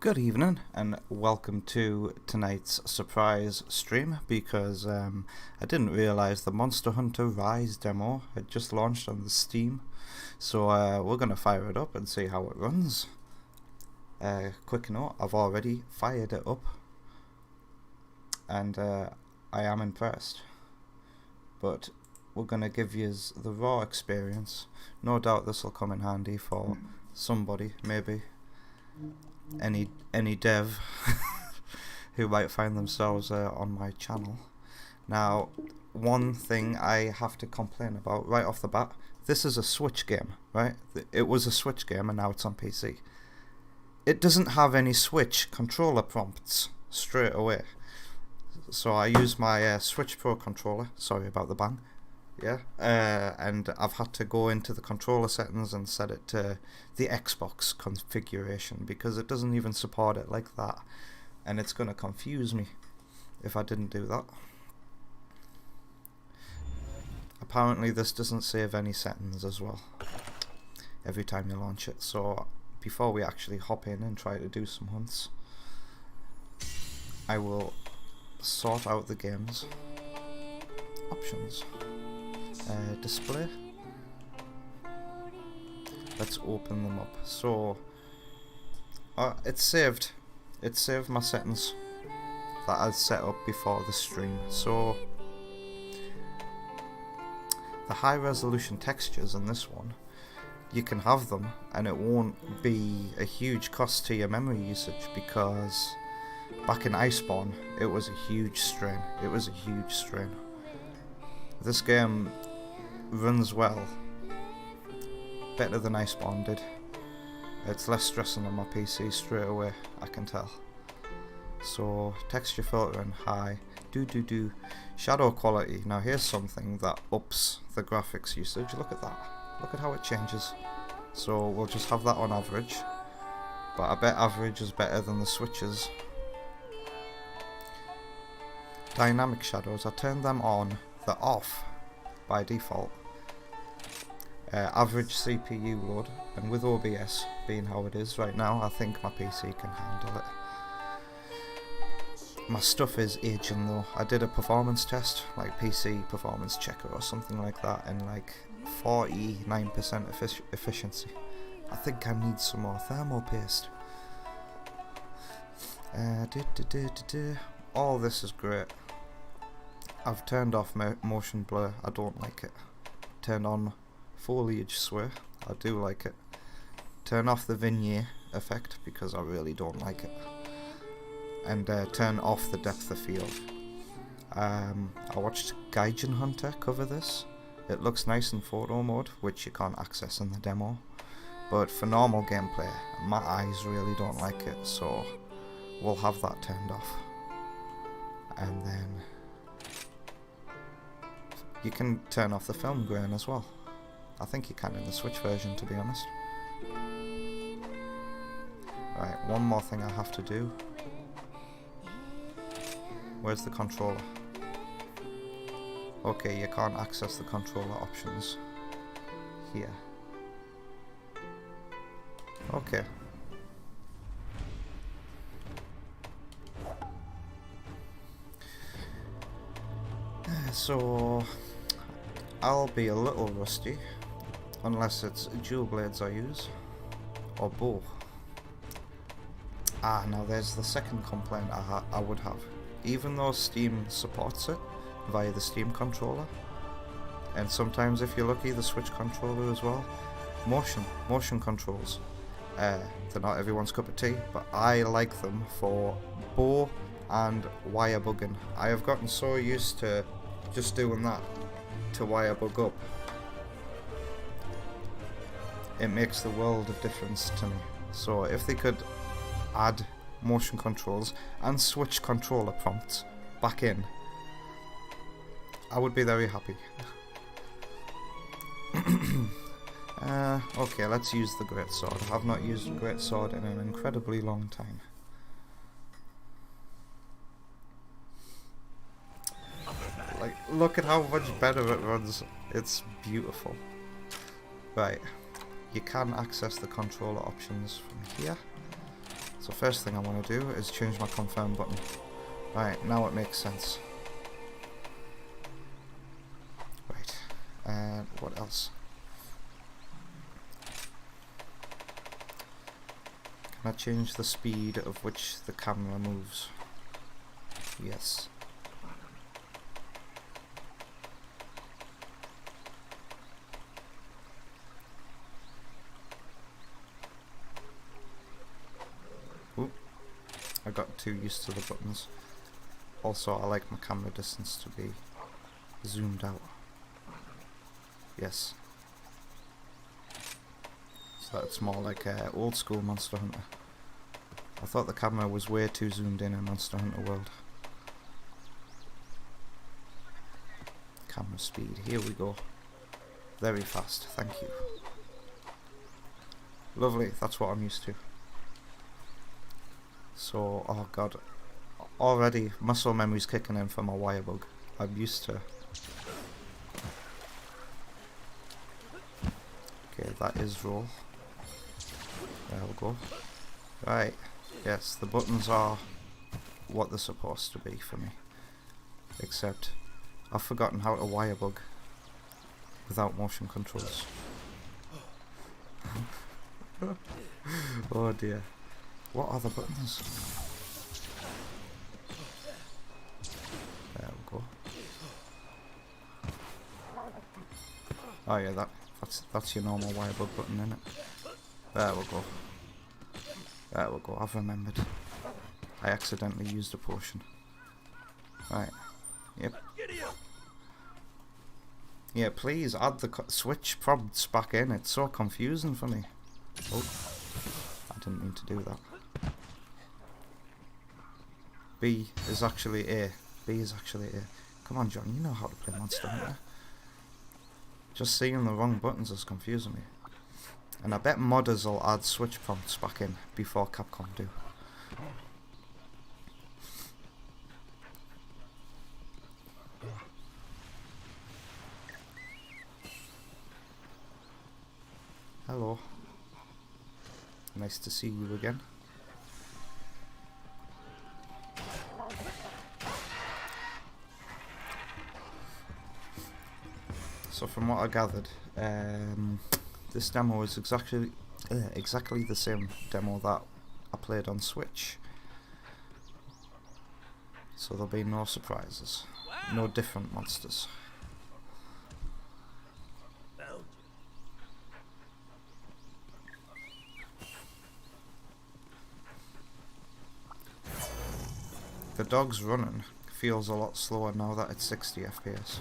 Good evening and welcome to tonight's surprise stream because I didn't realise the Monster Hunter Rise demo had just launched on the Steam, so we're going to fire it up and see how it runs. Quick note, I've already fired it up and I am impressed, but we're going to give you the raw experience. No doubt this will come in handy for somebody, maybe any dev who might find themselves on my channel. Now, one thing I have to complain about right off the bat, this is a Switch game, right? It was a Switch game and now it's on PC. It doesn't have any Switch controller prompts straight away. So I use my Switch Pro controller, sorry about the bang, yeah, and I've had to go into the controller settings and set it to the Xbox configuration because it doesn't even support it like that, and it's going to confuse me if I didn't do that. Apparently this doesn't save any settings as well every time you launch it, so before we actually hop in and try to do some hunts, I will sort out the game's options. Display. Let's open them up. So it's saved my settings that I set up before the stream. So the high resolution textures in this one, you can have them and it won't be a huge cost to your memory usage, because back in Iceborne it was a huge strain. This game runs well, better than Iceborne did. It's less stressing on my PC straight away, I can tell. So texture filtering high, shadow quality. Now here's something that ups the graphics usage. Look at that, look at how it changes. So we'll just have that on average, but I bet average is better than the switches. Dynamic shadows, I turned them on, they're off by default. Average CPU load, and with OBS being how it is right now, I think my PC can handle it. My stuff is aging though. I did a performance test, like PC performance checker or something like that, and like 49% efficiency. I think I need some more thermal paste. All this is great. I've turned off motion blur, I don't like it. Turned on foliage sway, I do like it. Turn off the vignette effect because I really don't like it. And turn off the depth of field. I watched Gaijin Hunter cover this. It looks nice in photo mode, which you can't access in the demo. But for normal gameplay, my eyes really don't like it, so we'll have that turned off. And then you can turn off the film grain as well. I think you can in the Switch version, to be honest. Right, one more thing I have to do. Where's the controller? Okay, you can't access the controller options here. Okay. So I'll be a little rusty, unless it's dual blades I use, or bow. Now there's the second complaint I would have. Even though Steam supports it via the Steam controller, and sometimes if you're lucky the Switch controller as well, motion controls, they're not everyone's cup of tea, but I like them for bow and wire bugging. I have gotten so used to just doing that to wire bug up. It makes the world of difference to me. So if they could add motion controls and Switch controller prompts back in, I would be very happy. Okay, let's use the greatsword. I have not used a greatsword in an incredibly long time. Like, look at how much better it runs. It's beautiful. Right, you can access the controller options from here. So first thing I want to do is change my confirm button. Right, now it makes sense. Right, and what else? Can I change the speed of which the camera moves? Yes. Ooh, I got too used to the buttons. Also, I like my camera distance to be zoomed out. Yes. So that's more like old school Monster Hunter. I thought the camera was way too zoomed in Monster Hunter World. Camera speed, here we go. Very fast, thank you. Lovely, that's what I'm used to. So, oh god, already muscle memory's kicking in for my wire bug. I'm used to. Okay, that is roll. There we go. Right, yes, the buttons are what they're supposed to be for me. Except, I've forgotten how to wire bug without motion controls. Oh dear. What are the buttons? There we go. Oh yeah, that's your normal wire bug button, isn't it? There we go. There we go, I've remembered. I accidentally used a potion. Right. Yep. Yeah, please add the switch prompts back in. It's so confusing for me. Oh, I didn't mean to do that. B is actually A. B is actually A. Come on, John, you know how to play Monster Hunter. Just seeing the wrong buttons is confusing me. And I bet modders will add switch prompts back in before Capcom do. Hello. Nice to see you again. So from what I gathered, this demo is exactly the same demo that I played on Switch. So there'll be no surprises, no different monsters. The dog's running feels a lot slower now that it's 60 FPS.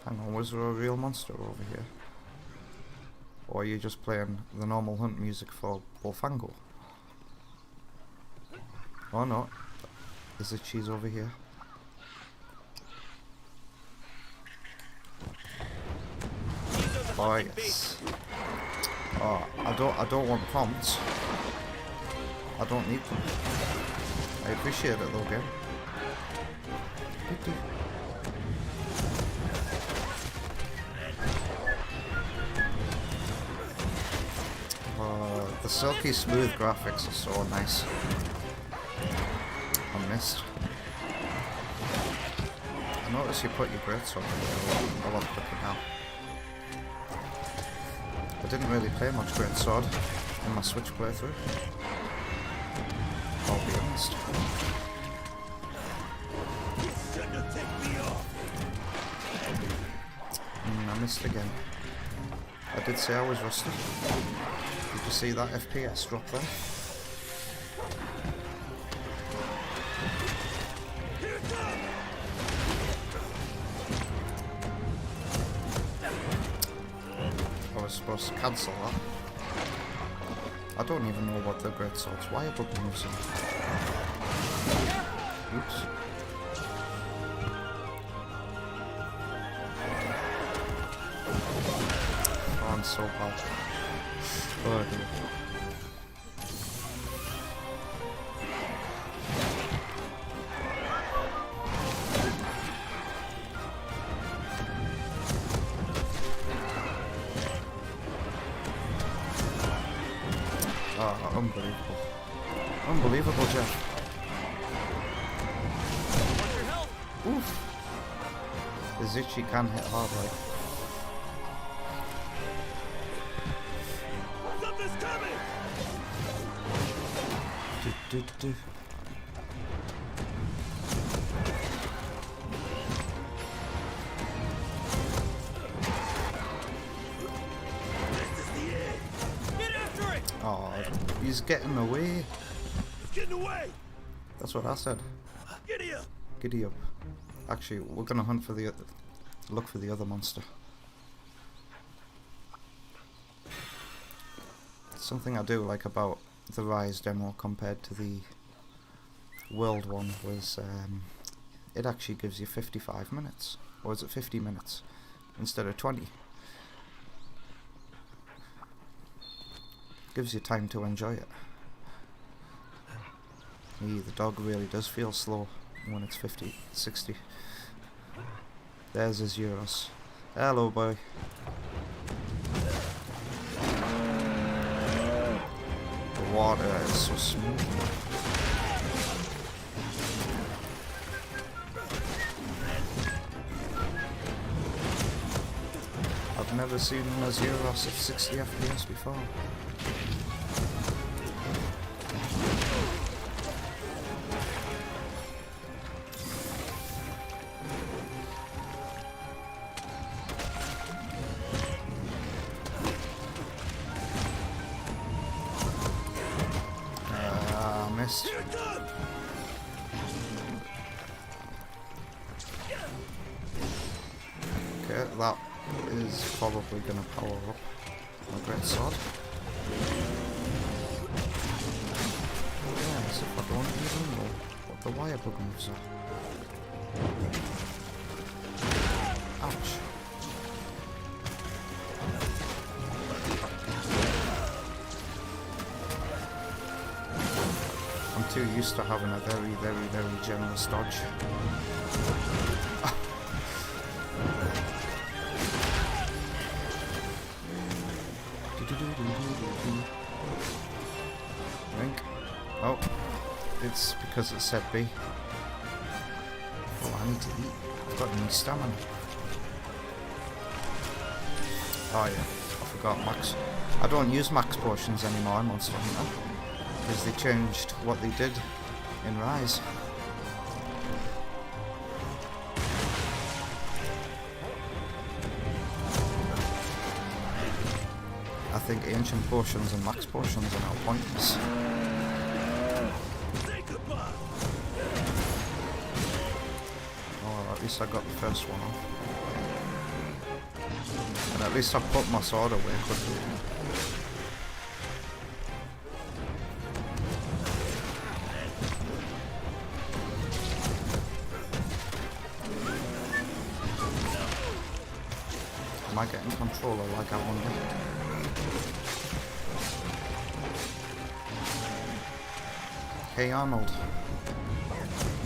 Hang on, was there a real monster over here? Or are you just playing the normal hunt music for Bofango? Oh no, is it she's over here? Oh yes. Oh, I don't want prompts. I don't need them. I appreciate it though, game. The silky smooth graphics are so nice. I missed. I notice you put your greatsword away a lot quicker now. I didn't really play much greatsword in my Switch playthrough. I'll be honest. I missed again. I did say I was rusty. Did you see that FPS drop there? I was supposed to cancel that. I don't even know what the greatsword's wire button was. Oops. Oh, I'm so bad. Oh dear. Oh, unbelievable. Unbelievable, Jeff. Oof. The Zichi can hit hard, like. Something's coming! Do. Oh, he's getting away. It's getting away! That's what I said. Giddy up! Giddy up. Actually, we're gonna hunt for look for the other monster. Something I do like about the Rise demo compared to the World one was it actually gives you 55 minutes. Or is it 50 minutes instead of 20? Gives you time to enjoy it. The dog really does feel slow when it's 50, 60. There's his Euros. Hello, boy. The water is so smooth. I've never seen a Euros of 60 FPS before. Missed. Okay, that is probably going to power up my great sword. Yeah, as if I don't even know what the wire bug moves are. Ouch. I'm too used to having a very, very, very generous dodge. Drink. Oh, it's because it said B. Oh, I need to eat. I've got any stamina. Oh yeah, I forgot max. I don't use max potions anymore in Monster Hunter, because they changed what they did in Rise. I think ancient potions and max potions are now pointless. Oh, at least I got the first one off. And at least I put my sword away quickly. Am I getting controller like I wonder? Hey Arnold.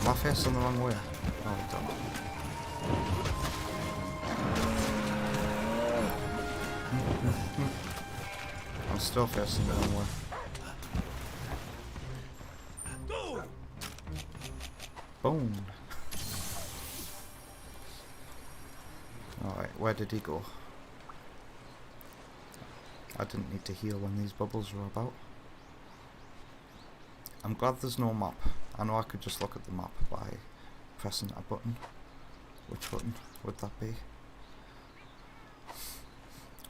Am I facing the wrong way? No, I don't. I'm still facing the wrong way. Boom. Alright, where did he go? I didn't need to heal when these bubbles were about. I'm glad there's no map. I know I could just look at the map by pressing a button. Which button would that be?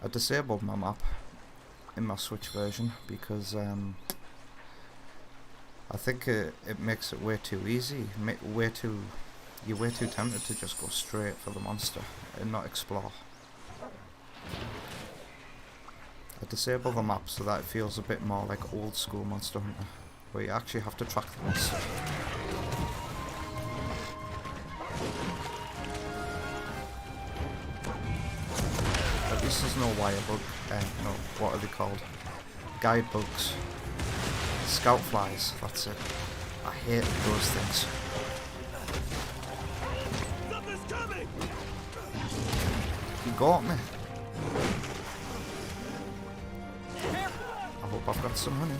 I disabled my map in my Switch version because I think it makes it way too easy. You're way too tempted to just go straight for the monster and not explore. I disable the map so that it feels a bit more like old school Monster Hunter, where you actually have to track the monster. At least there's no wire bug, no, what are they called? Guide bugs. Scout flies, that's it. I hate those things. He got me. I hope I've got some honey.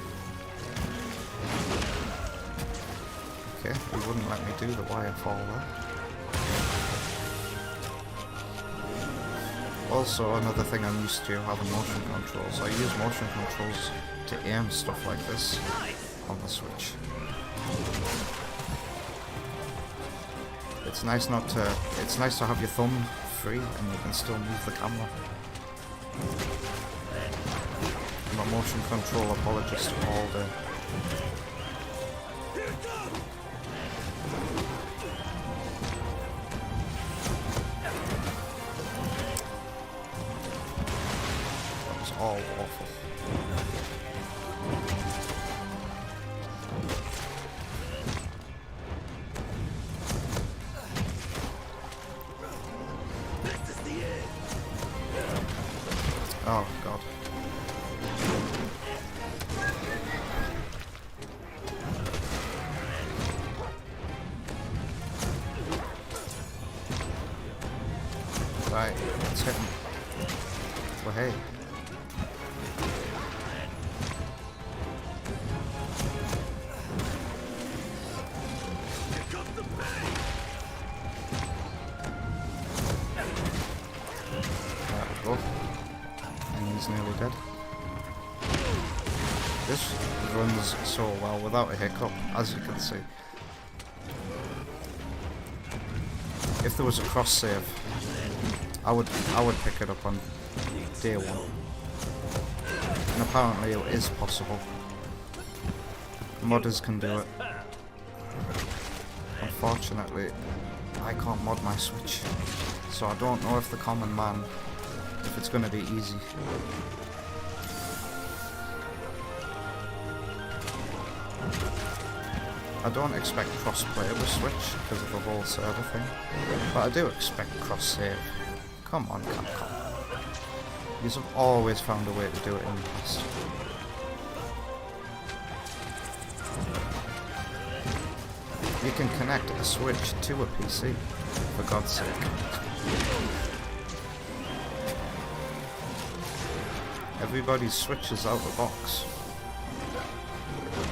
Okay, he wouldn't let me do the wire fall there. Also, another thing I'm used to having motion controls. I use motion controls to aim stuff like this on the Switch. It's nice to have your thumb free and you can still move the camera. I'm a motion control apologist all day. That was all awful. Oh god. Right, let's hit him. Well, hey. There we go. And he's nearly dead. This runs so well without a hiccup, as you can see. If there was a cross save, I would pick it up on day one. And apparently it is possible. Modders can do it. Unfortunately, I can't mod my Switch, so I don't know if the common man, if it's going to be easy. I don't expect cross-play with Switch because of the whole server thing, but I do expect cross-save. Come on, Capcom. You've always found a way to do it in the past. You can connect a Switch to a PC, for God's sake. Everybody's Switch is out of the box.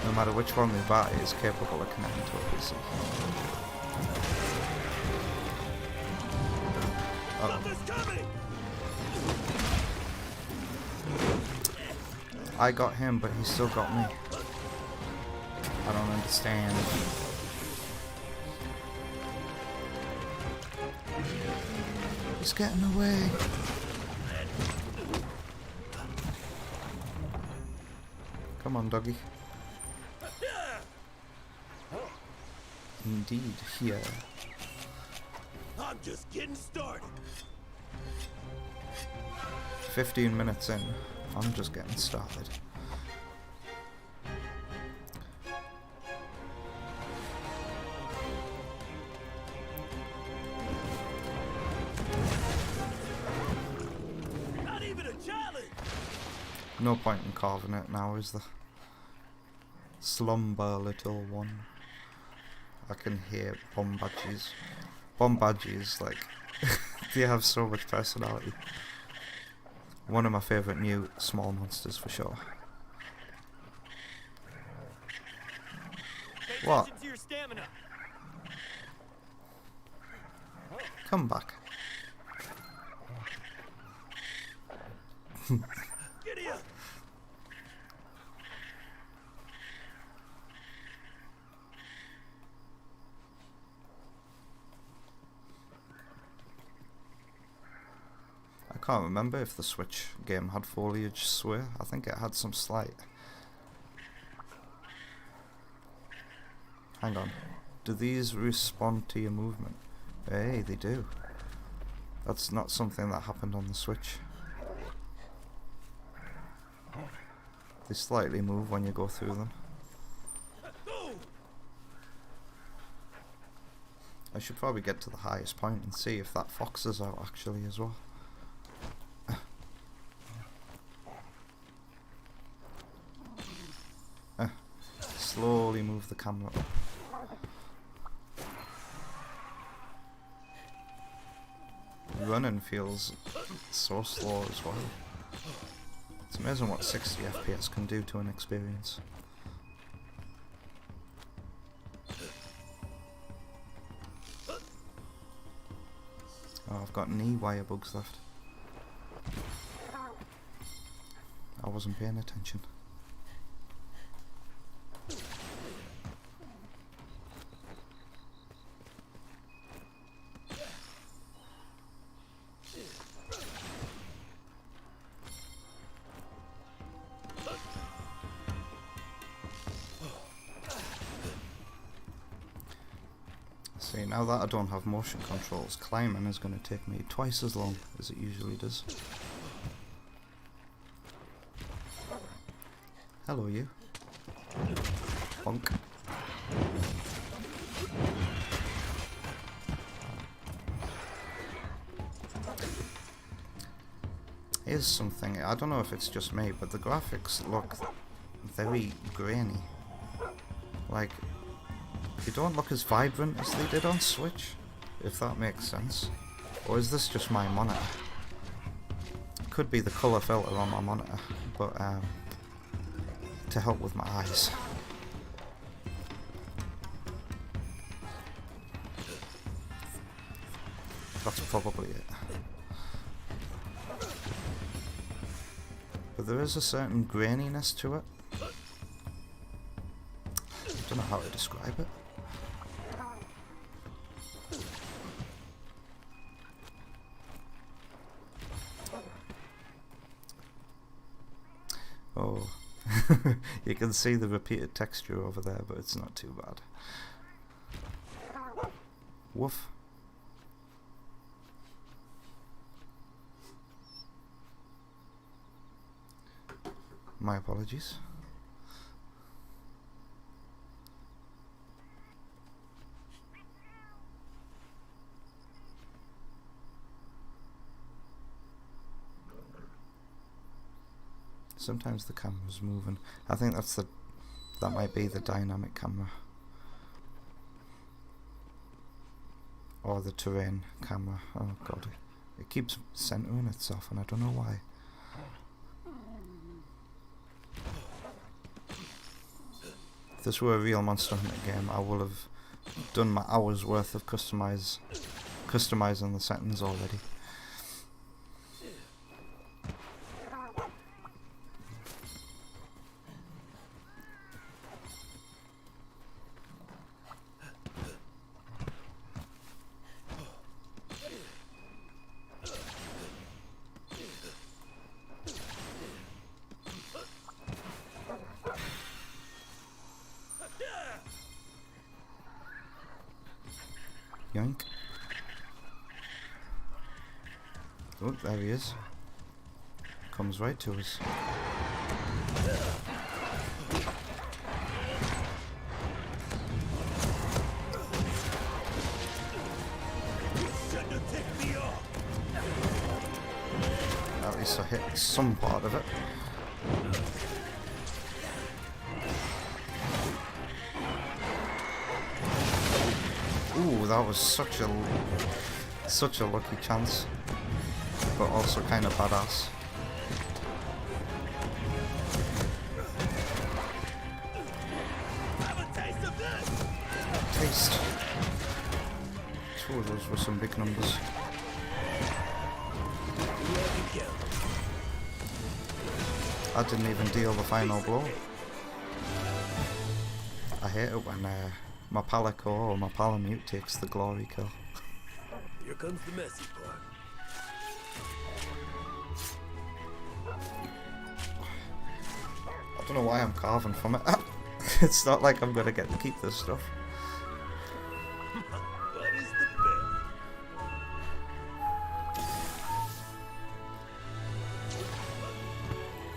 No matter which one they buy is capable of connecting to a PC. I got him, but he still got me. I don't understand. He's getting away. Come on, doggy. Indeed, here. I'm just getting started. 15 minutes in, I'm just getting started. Not even a challenge. No point in carving it now, is there? Slumber, little one. I can hear Bombadges. Bombadges, like, they have so much personality. One of my favourite new small monsters for sure. What? To your stamina. Come back. Get here. I can't remember if the Switch game had foliage sway. I think it had some slight. Hang on. Do these respond to your movement? Hey, they do. That's not something that happened on the Switch. They slightly move when you go through them. I should probably get to the highest point and see if that foxes out actually as well. Slowly move the camera up. Running feels so slow as well. It's amazing what 60 FPS can do to an experience. Oh, I've got knee wire bugs left. I wasn't paying attention. See, now that I don't have motion controls, climbing is going to take me twice as long as it usually does. Hello, you. Bonk. Here's something, I don't know if it's just me, but the graphics look very grainy. Like, they don't look as vibrant as they did on Switch, if that makes sense. Or is this just my monitor? Could be the colour filter on my monitor, but to help with my eyes. That's probably it. But there is a certain graininess to it. I don't know how to describe it. Oh, you can see the repeated texture over there, but it's not too bad. Woof. My apologies. Sometimes the camera's moving. I think that might be the dynamic camera. Or the terrain camera. Oh god. It keeps centering itself and I don't know why. If this were a real Monster Hunter game, I would have done my hours worth of customizing the settings already. Yoink. Oh, there he is. Comes right to us. At least I hit some part of it. Ooh, that was such a lucky chance, but also kind of badass. Taste. Two of those were some big numbers. I didn't even deal the final blow. I hate it when my Palico or my Palamute takes the glory kill. Here comes the messy part. I don't know why I'm carving from it. It's not like I'm gonna get to keep this stuff. What is the bet?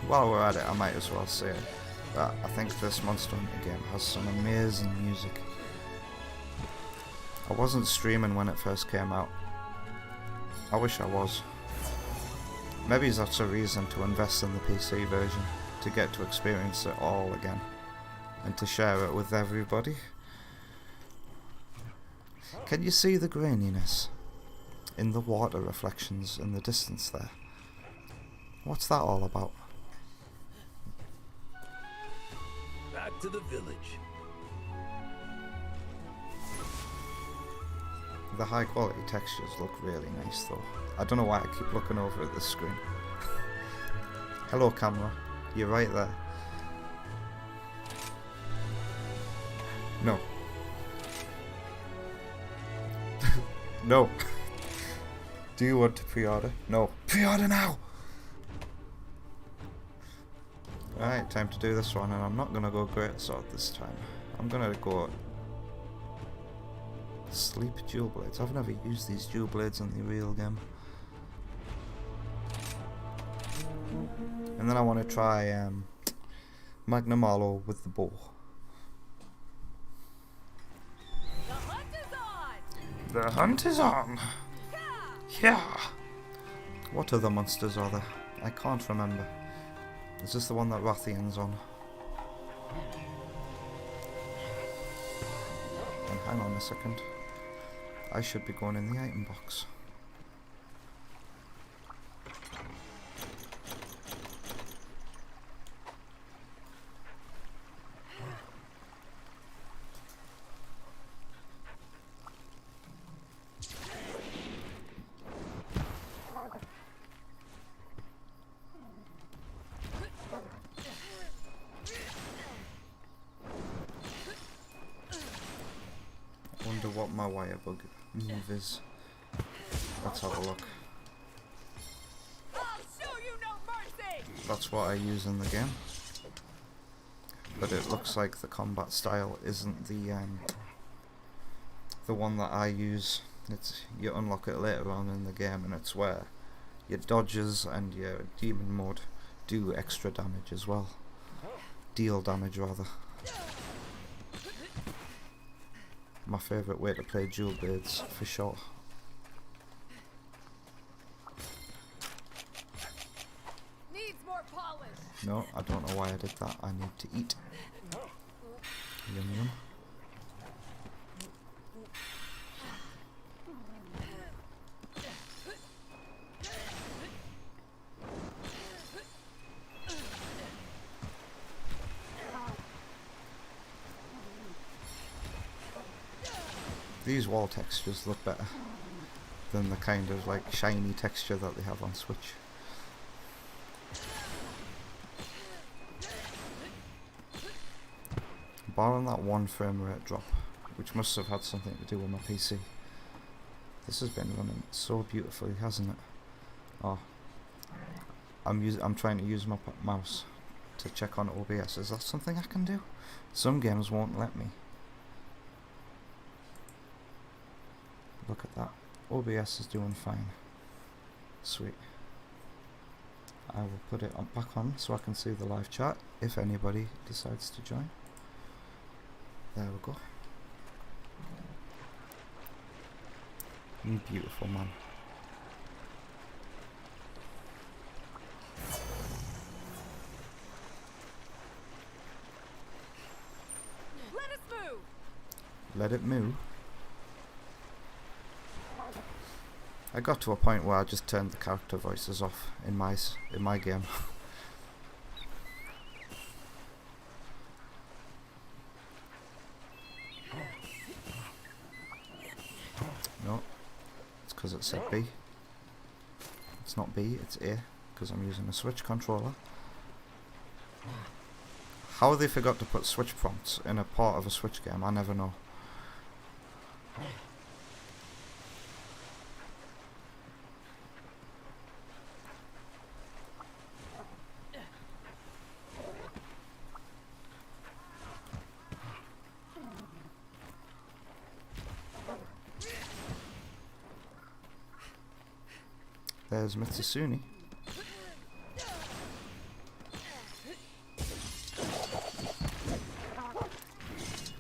While we're at it, I might as well say that I think this Monster Hunter game has some amazing music. I wasn't streaming when it first came out. I wish I was. Maybe that's a reason to invest in the PC version, to get to experience it all again, and to share it with everybody. Can you see the graininess in the water reflections in the distance there? What's that all about? Back to the village. the high quality textures look really nice though. I don't know why I keep looking over at the screen. Hello camera, you're right there. No. No. Do you want to pre-order? No. Pre-order now! Right, time to do this one, and I'm not gonna go Great Sword this time. I'm gonna go Sleep Dual Blades. I've never used these dual blades in the real game. And then I want to try Magnum Arlo with the bow. The hunt is on! The hunt is on! Yeah! What other monsters are there? I can't remember. Is this the one that Rathian's on? And hang on a second. I should be going in the item box. Wonder what my wire bug move is. Let's have a look. I'll show you no mercy! That's what I use in the game. But it looks like the combat style isn't the one that I use. It's, you unlock it later on in the game, and it's where your dodges and your demon mode do extra damage as well. Deal damage rather. My favourite way to play dual blades for sure. Needs more polish! No, I don't know why I did that. I need to eat. Yum yum. These wall textures look better than the kind of like shiny texture that they have on Switch. Barring that one frame rate drop, which must have had something to do with my PC. This has been running so beautifully, hasn't it? Oh, I'm trying to use my mouse to check on OBS. Is that something I can do? Some games won't let me. Look at that. OBS is doing fine. Sweet. I will put it back on so I can see the live chat if anybody decides to join. There we go. You beautiful man. Let us move! Let it move. I got to a point where I just turned the character voices off in my game. No, it's because it said B. It's not B, it's A, because I'm using a Switch controller. How they forgot to put Switch prompts in a part of a Switch game, I never know. There's Mitsusuni.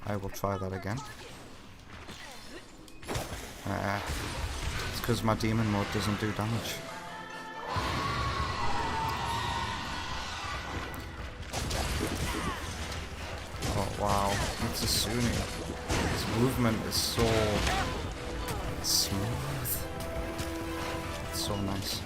I will try that again. It's because my demon mode doesn't do damage. Oh wow, Mitsusuni. His movement is so smooth. So nice.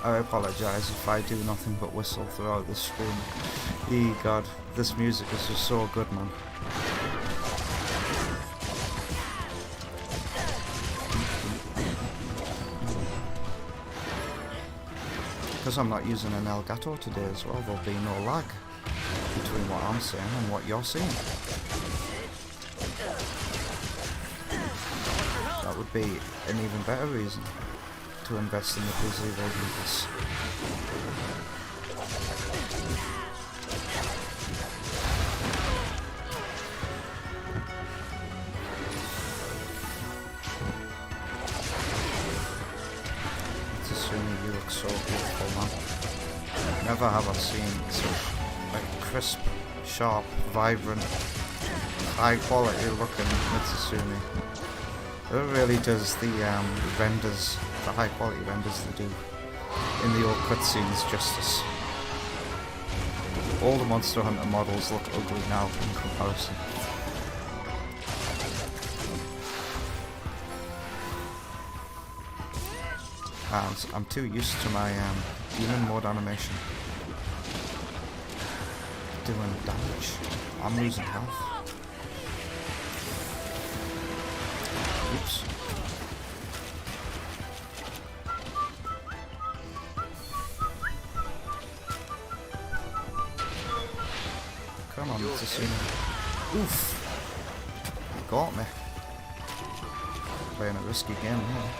I apologise if I do nothing but whistle throughout this stream. God, this music is just so good, man. Because I'm not using an Elgato today as well, there'll be no lag between what I'm saying and what you're seeing. That would be an even better reason to invest in the PC version of this. It's assuming you look so beautiful, man. Never have I seen such like crisp, sharp, vibrant, high quality looking Mitsusumi. It really does the renders, the high quality renders they do in the old cutscenes justice. All the Monster Hunter models look ugly now in comparison. And I'm too used to my demon mode animation doing damage. I'm losing health. Oops. Come on, Mitsusumi. Oof. You got me. Playing a risky game here.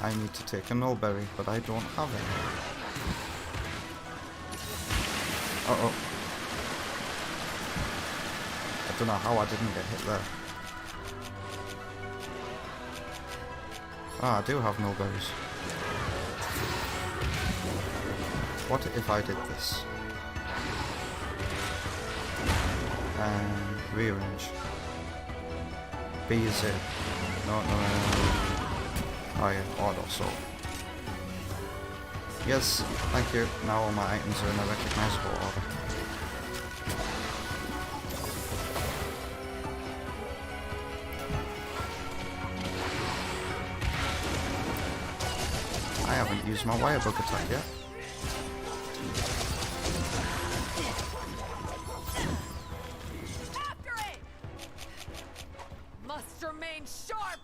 I need to take a nullberry, but I don't have it. Uh-oh. I don't know how I didn't get hit there. Ah, I do have nullberries. What if I did this? And rearrange. B is it? No. Oh yeah, auto assault. Yes, thank you. Now all my items are in a recognizable order. I haven't used my wire bug attack yet. After it! Must remain sharp!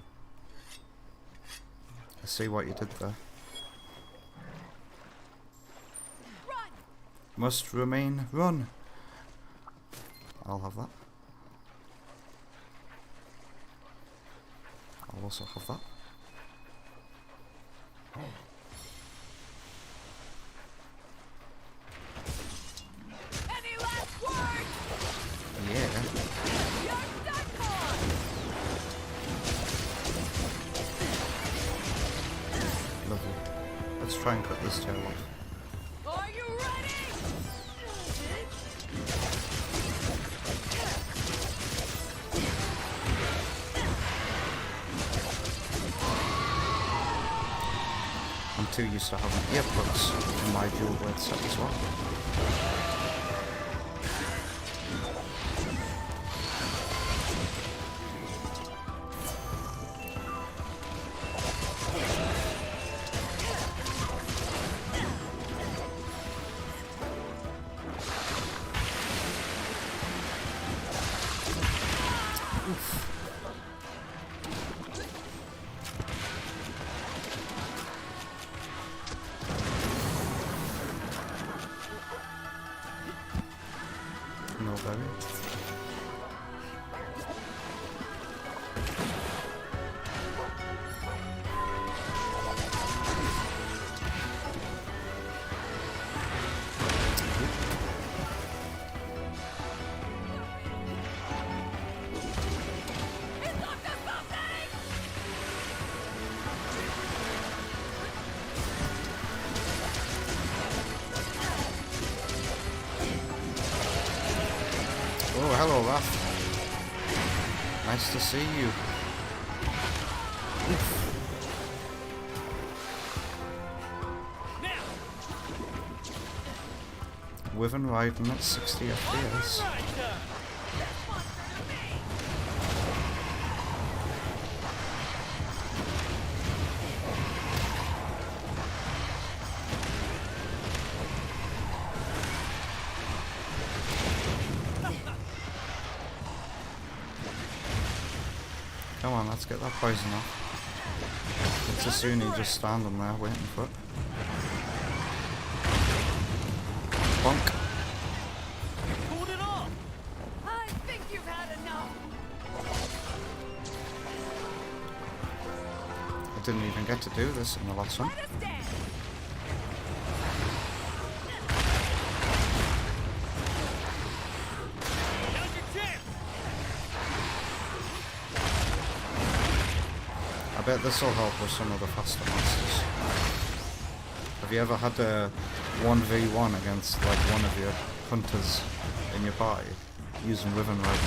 I see what you did there. Run! Must remain run. I'll have that. I'll also have that. Any last words? Yeah. You're done for! Lovely. Let's try and cut this tail off. Are you ready? I'm too used to having earplugs in my dual blade set as well. No berry. It's up to something! Oh, hello, Raph. Nice to see you. Wyvern riding at 60 FPS. Come on, let's get that poison off. It's Asuni just standing there waiting for it. Bonk. Pulled it off. I think you've had enough. I didn't even get to do this in the last one. Let us dance. Now's your chance. I bet this will help with some of the faster monsters. Have you ever had a 1v1 against like one of your hunters in your party using Wyvern riding?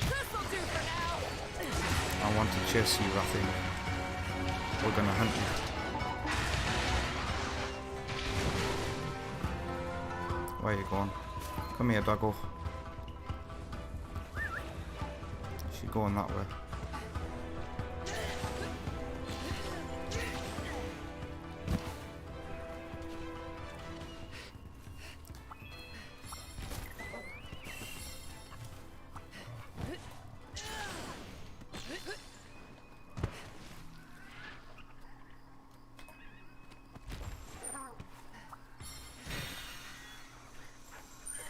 This'll do for now. I want to chase you, Rathy. We're gonna hunt you. Where are you going? Come here, doggo. She's going that way.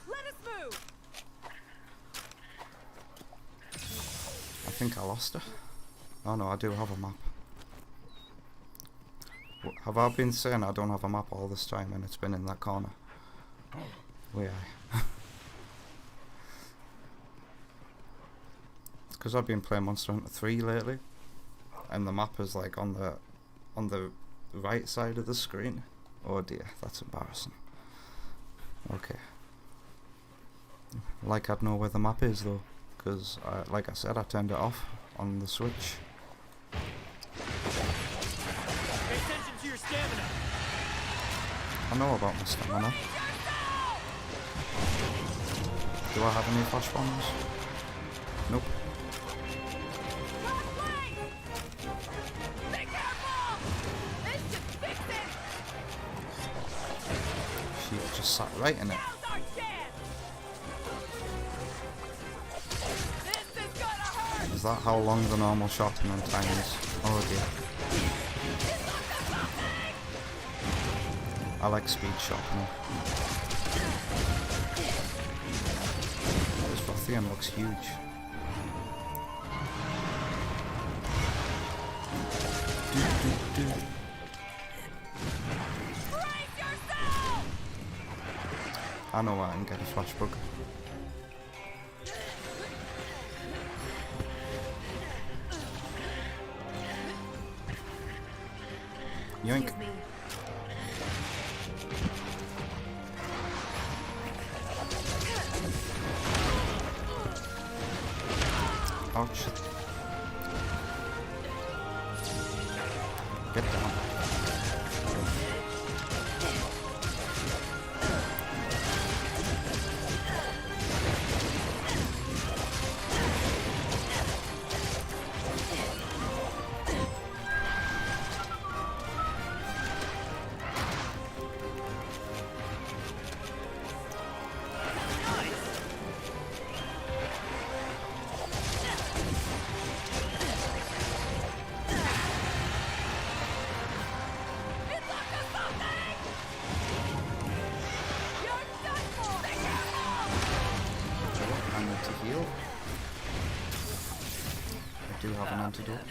Let us move. I think I lost her. Oh no, I do have a map. Have I been saying I don't have a map all this time and it's been in that corner? Where? It's because I've been playing Monster Hunter 3 lately, and the map is like on the right side of the screen. Oh dear, that's embarrassing. Okay. Like I'd know where the map is though, because like I said, I turned it off on the Switch. Pay attention to your stamina. I know about my stamina. Do I have any flash bombs? Nope. Be careful. This should fix it. She just sat right in it. Now's our chance. This is gonna hurt. Is that how long the normal shotgun time is? Oh dear. I like speed shotgun. This Rothian looks huge. Brace yourself. I know I can get a flash bug. Yoink. Ouch. Get down. It's up to something. You're done for. Be careful. I need to heal. I do have an antidote.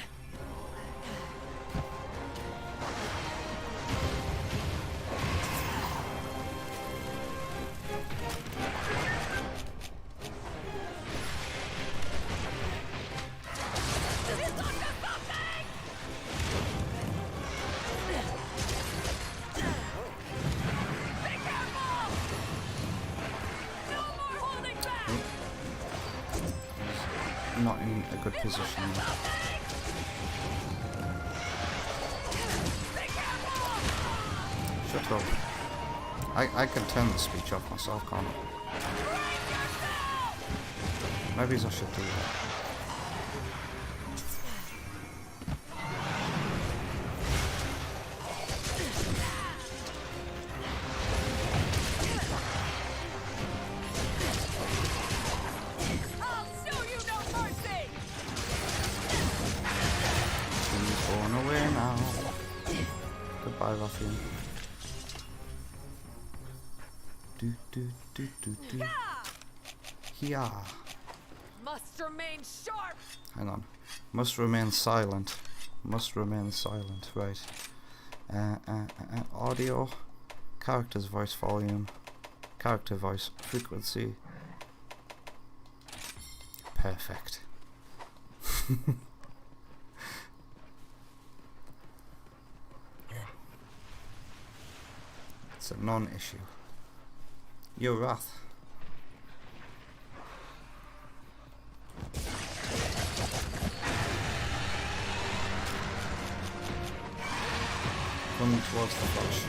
It's up to something. Be careful. No more holding back. not in a good position yet. Shut up. I can turn the speech off myself, can't I? Maybe I should do that. I'll show you no mercy! She's going away now. Goodbye, Ruffian. Do do do do do. Yeah. Must remain sharp! Hang on. Must remain silent. Must remain silent. Right. Audio. Character's voice volume. Character voice frequency. Perfect. It's a non-issue. Your wrath. Coming towards the flash.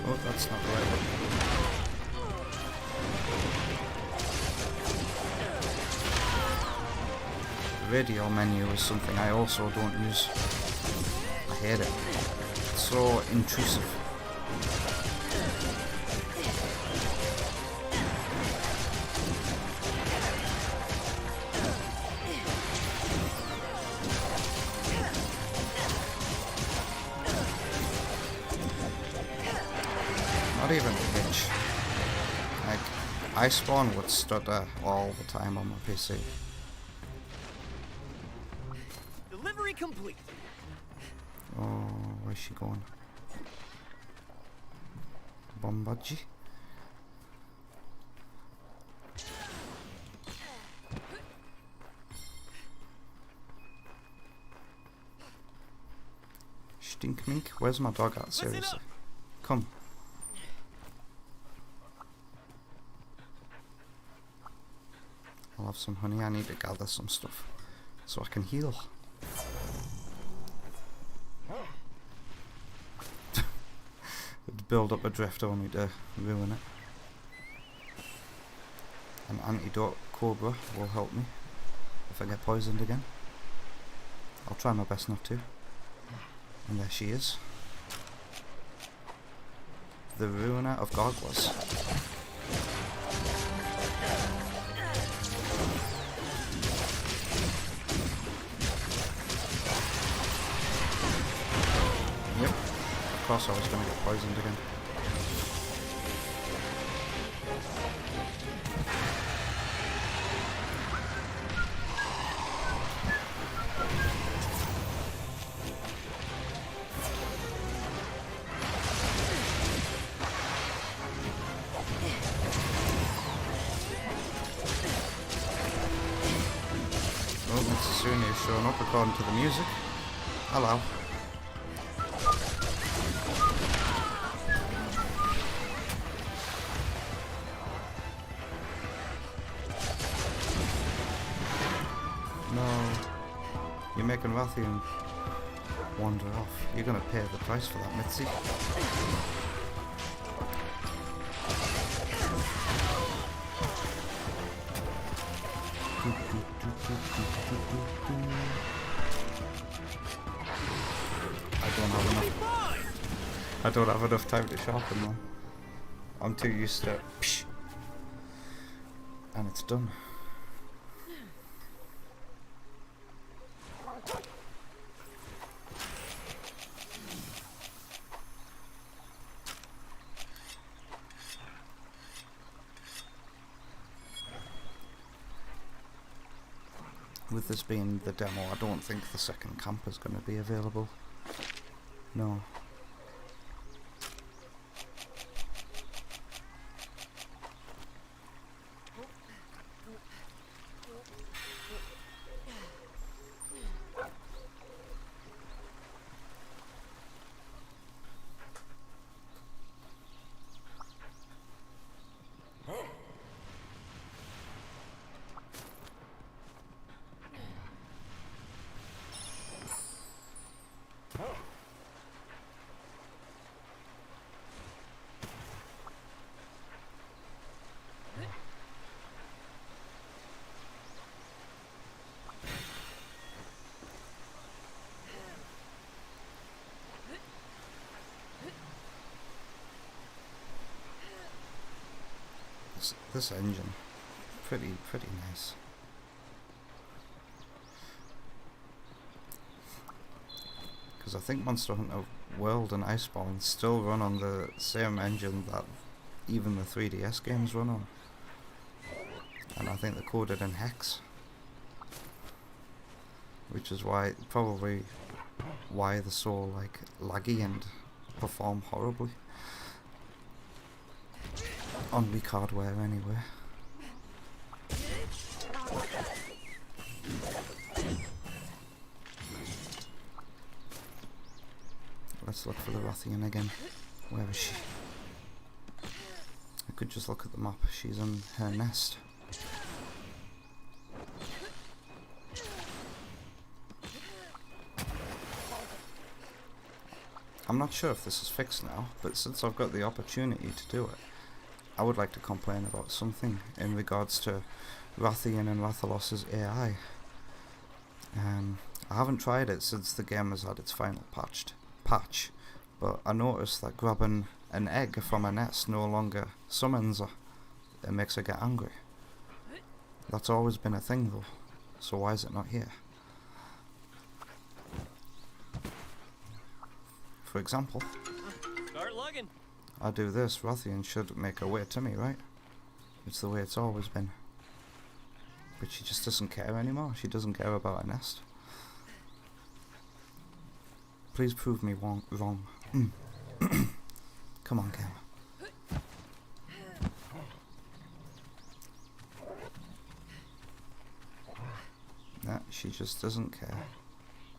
Oh, that's not the right one. Radio menu is something I also don't use. I hate it. It's so intrusive. Not even a glitch. Like, I spawn with stutter all the time on my PC. Delivery complete. Oh, where's she going? Bombaji? Stinkmink? Where's my dog at? Seriously. Come. I'll have some honey. I need to gather some stuff so I can heal. It'd build up a drift only to ruin it. An antidote cobra will help me if I get poisoned again. I'll try my best not to. And there she is. The ruiner of Gogwas. Yep. Of course I was going to get poisoned again. Well, Mitsune is showing up according to the music. Hello. No. You're making Rathian wander off. You're gonna pay the price for that, Mitzi. I don't have enough time to sharpen them. I'm too used to psh, and it's done. With this being the demo, I don't think the second camp is going to be available. No. this engine, pretty nice. Because I think Monster Hunter World and Iceborne still run on the same engine that even the 3DS games run on. And I think they're coded in hex. Which is why, probably why they're so like laggy and perform horribly. On weak hardware anyway. Let's look for the Rathian again. Where is she? I could just look at the map. She's in her nest. I'm not sure if this is fixed now, but since I've got the opportunity to do it, I would like to complain about something in regards to Rathian and Rathalos's AI. I haven't tried it since the game has had its final patch, but I noticed that grabbing an egg from a nest no longer summons her. It makes her get angry. That's always been a thing though, so why is it not here? For example, Start lugging. I do this, Rathian should make her way to me, right? It's the way it's always been. But she just doesn't care anymore. She doesn't care about a nest. Please prove me wrong. Come on, game. Nah, she just doesn't care.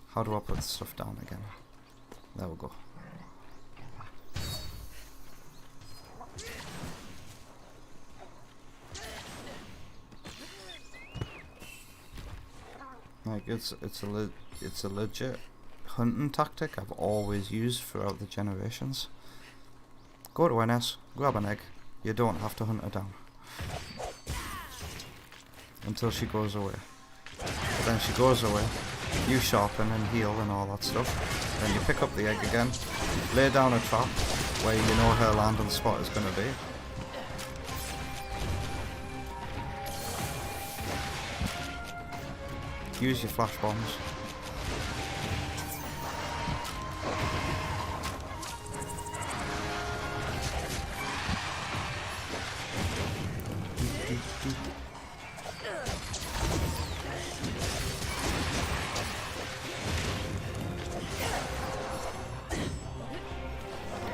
How do I put the stuff down again? There we go. Like it's a legit hunting tactic I've always used throughout the generations. Go to NS, grab an egg. You don't have to hunt her down until she goes away. But then she goes away. You sharpen and heal and all that stuff. Then you pick up the egg again, lay down a trap where you know her landing spot is going to be. Use your flash bombs.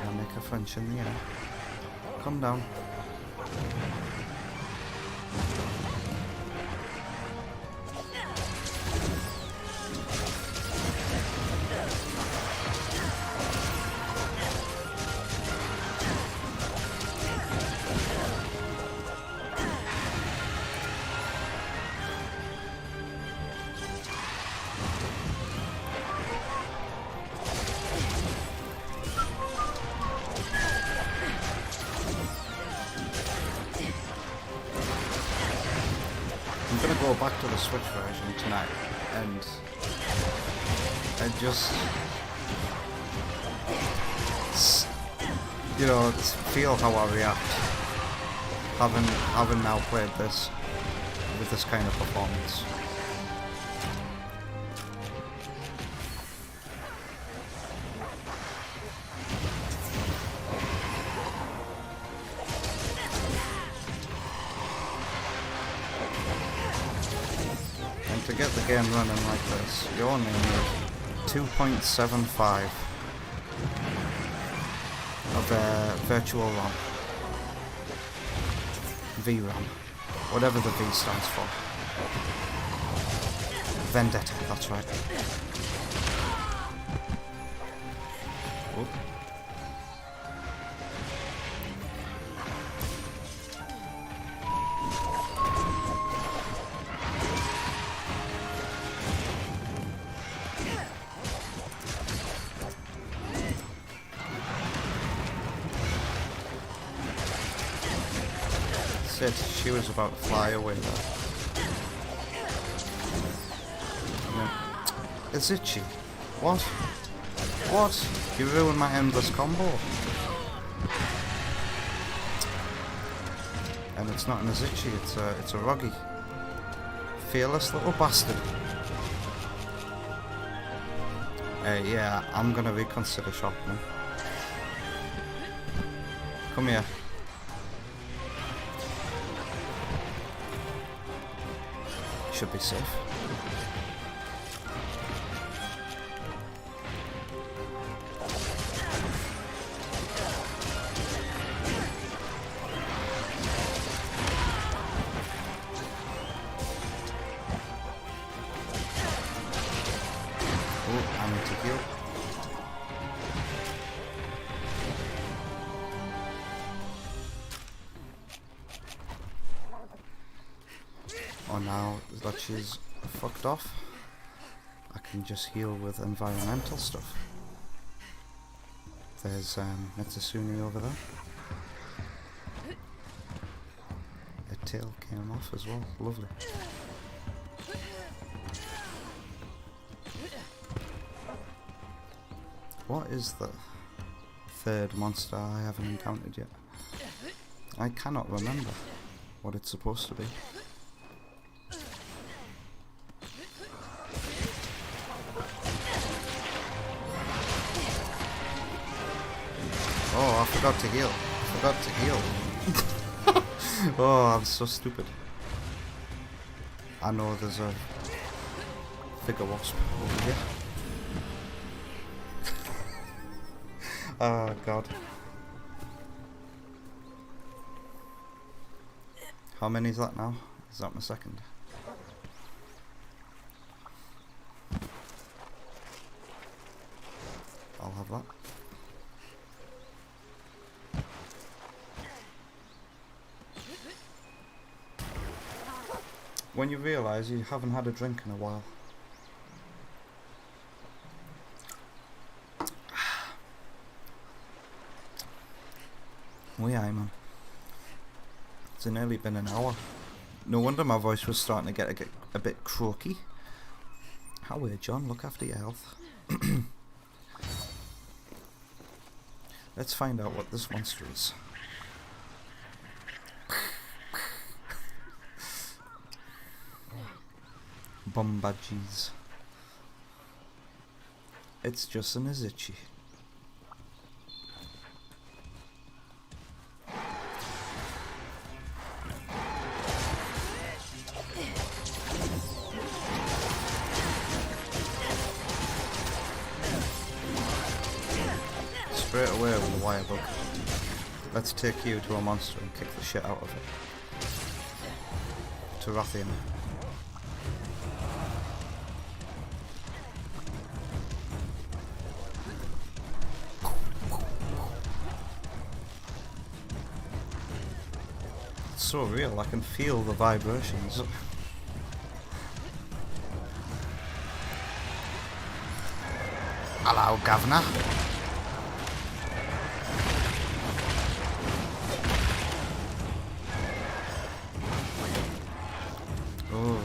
I'll make a French in the air. Come down. I'm gonna go back to the Switch version tonight and just you know, feel how I react having now played this with this kind of performance. To get the game running like this, you only need 2.75 of virtual RAM. VRAM. Whatever the V stands for. Vendetta, that's right. Oop. She was about to fly away there. Is it she? What? What? You ruined my endless combo. And it's not an Azichi, it's a Roggy. Fearless little bastard. Yeah, I'm gonna reconsider shopping. Come here. Should be safe. Oh, I need to heal. Oh, now that she's fucked off, I can just heal with environmental stuff. There's Metsusuni over there. Her tail came off as well, lovely. What is the third monster I haven't encountered yet? I cannot remember what it's supposed to be. Oh, I forgot to heal. Oh, I'm so stupid. I know there's a figure wasp over here. Oh, God. How many is that now? Is that my second? I'll have that. When you realise you haven't had a drink in a while. We are, man. It's nearly been an hour. No wonder my voice was starting to get a bit croaky. How weird, John. Look after your health. Let's find out what this monster is. Bombadgies. It's just an Azichi. Straight away with the wire bug. Let's take you to a monster and kick the shit out of it. To Rathian. It's so real, I can feel the vibrations. Hello, Governor.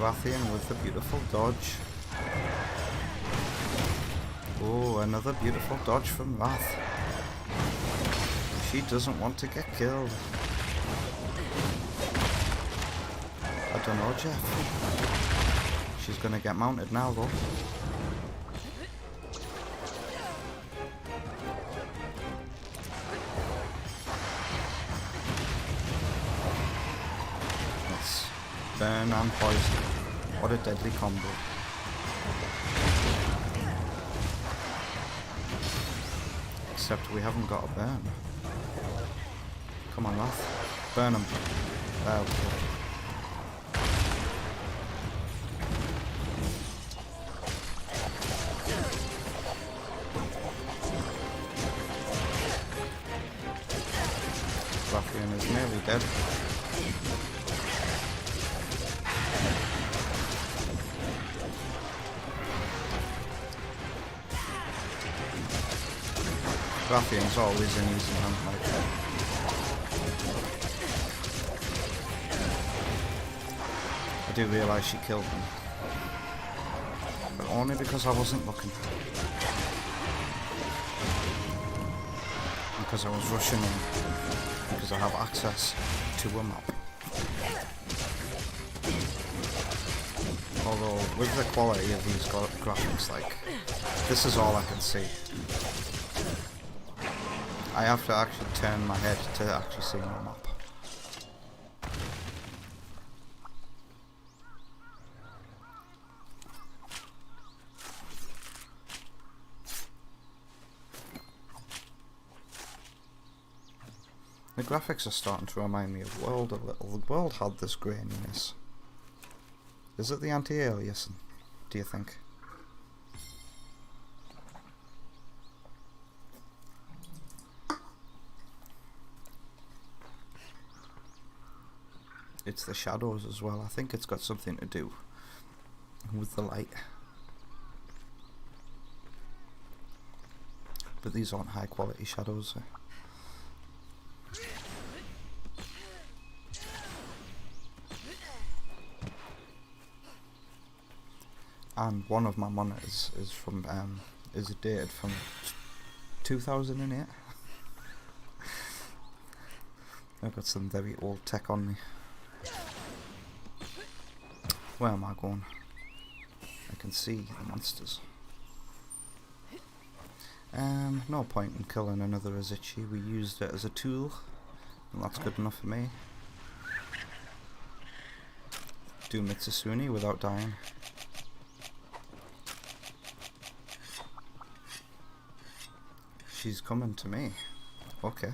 Rathian with the beautiful dodge. Oh, another beautiful dodge from Wrath. She doesn't want to get killed. I don't know, Jeff. She's gonna get mounted now, though. Let's burn and poison. What a deadly combo. Except we haven't got a burn. Come on, Wrath. Burn him. There we go. Rathian is nearly dead. Rathian's always an easy hunt like that. I do realise she killed me. But only because I wasn't looking. Because I was rushing in. Because I have access to a map. Although, with the quality of these graphics, like, this is all I can see. I have to actually turn my head to actually see my map. The graphics are starting to remind me of World a little. The World had this graininess. Is it the anti-aliasing, do you think? It's the shadows as well. I think it's got something to do with the light. But these aren't high quality shadows. And one of my monitors is from is dated from 2008. I've got some very old tech on me. Where am I going? I can see the monsters. No point in killing another Azichi. We used it as a tool, and that's good enough for me. Do Mitsusuni without dying. She's coming to me. Okay.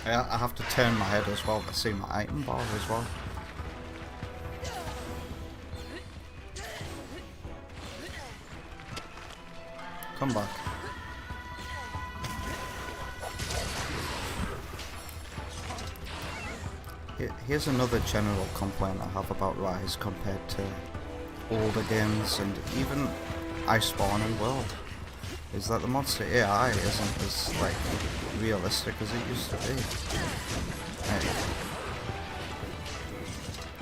I have to turn my head as well to see my item bar as well. Come back. Here's another general complaint I have about Rise compared to older games and even Iceborne and World, is that the monster AI isn't as like realistic as it used to be.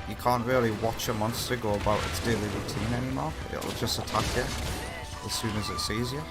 You can't really watch a monster go about its daily routine anymore. It'll just attack you as soon as it sees you.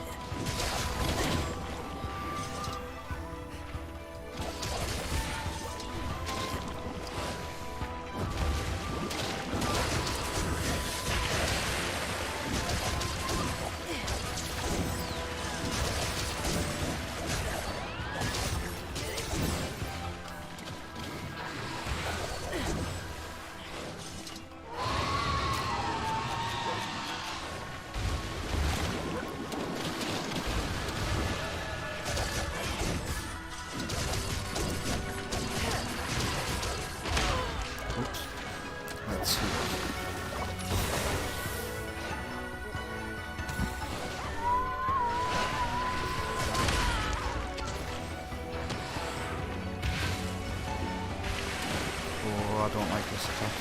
I don't like this attack.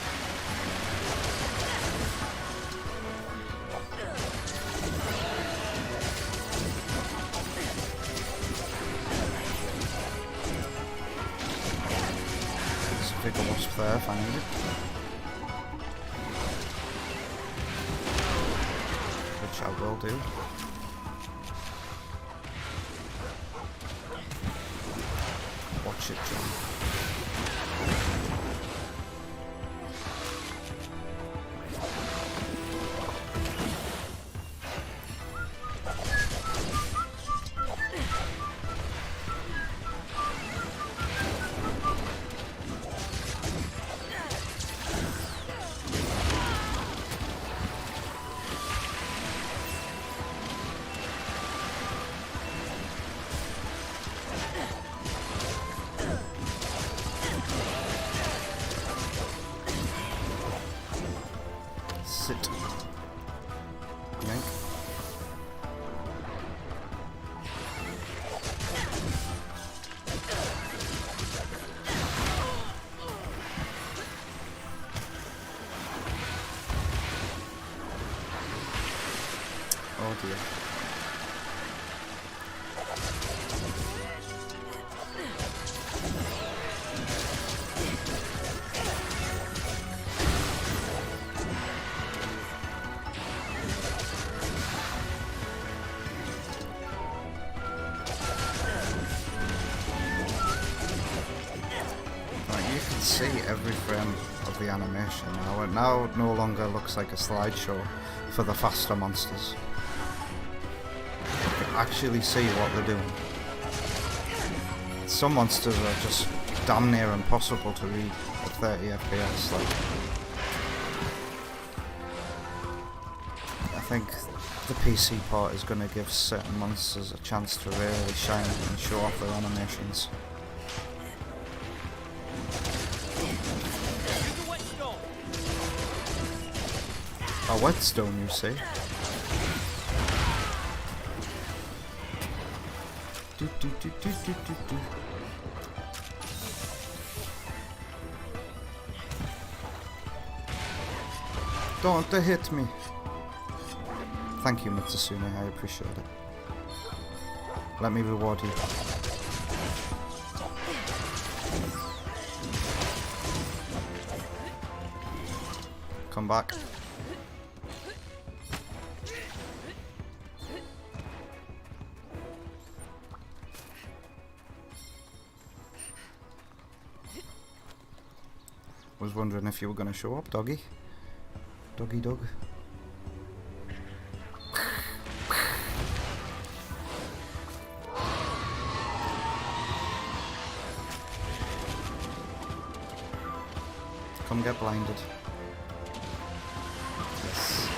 There's a bigger wasp there if I need it. Which I will do. Watch it jump. Sit. Yank. Oh dear. can see every frame of the animation now. It now no longer looks like a slideshow for the faster monsters. You can actually see what they're doing. Some monsters are just damn near impossible to read at 30 FPS. Like, I think the PC port is going to give certain monsters a chance to really shine and show off their animations. A whetstone, you see? Do, do, do, do, do, do, do. Don't hit me. Thank you, Mitsusune, I appreciate it. Let me reward you. Come back. Was wondering if you were going to show up, doggy. Doggy dog. Come get blinded. Yes.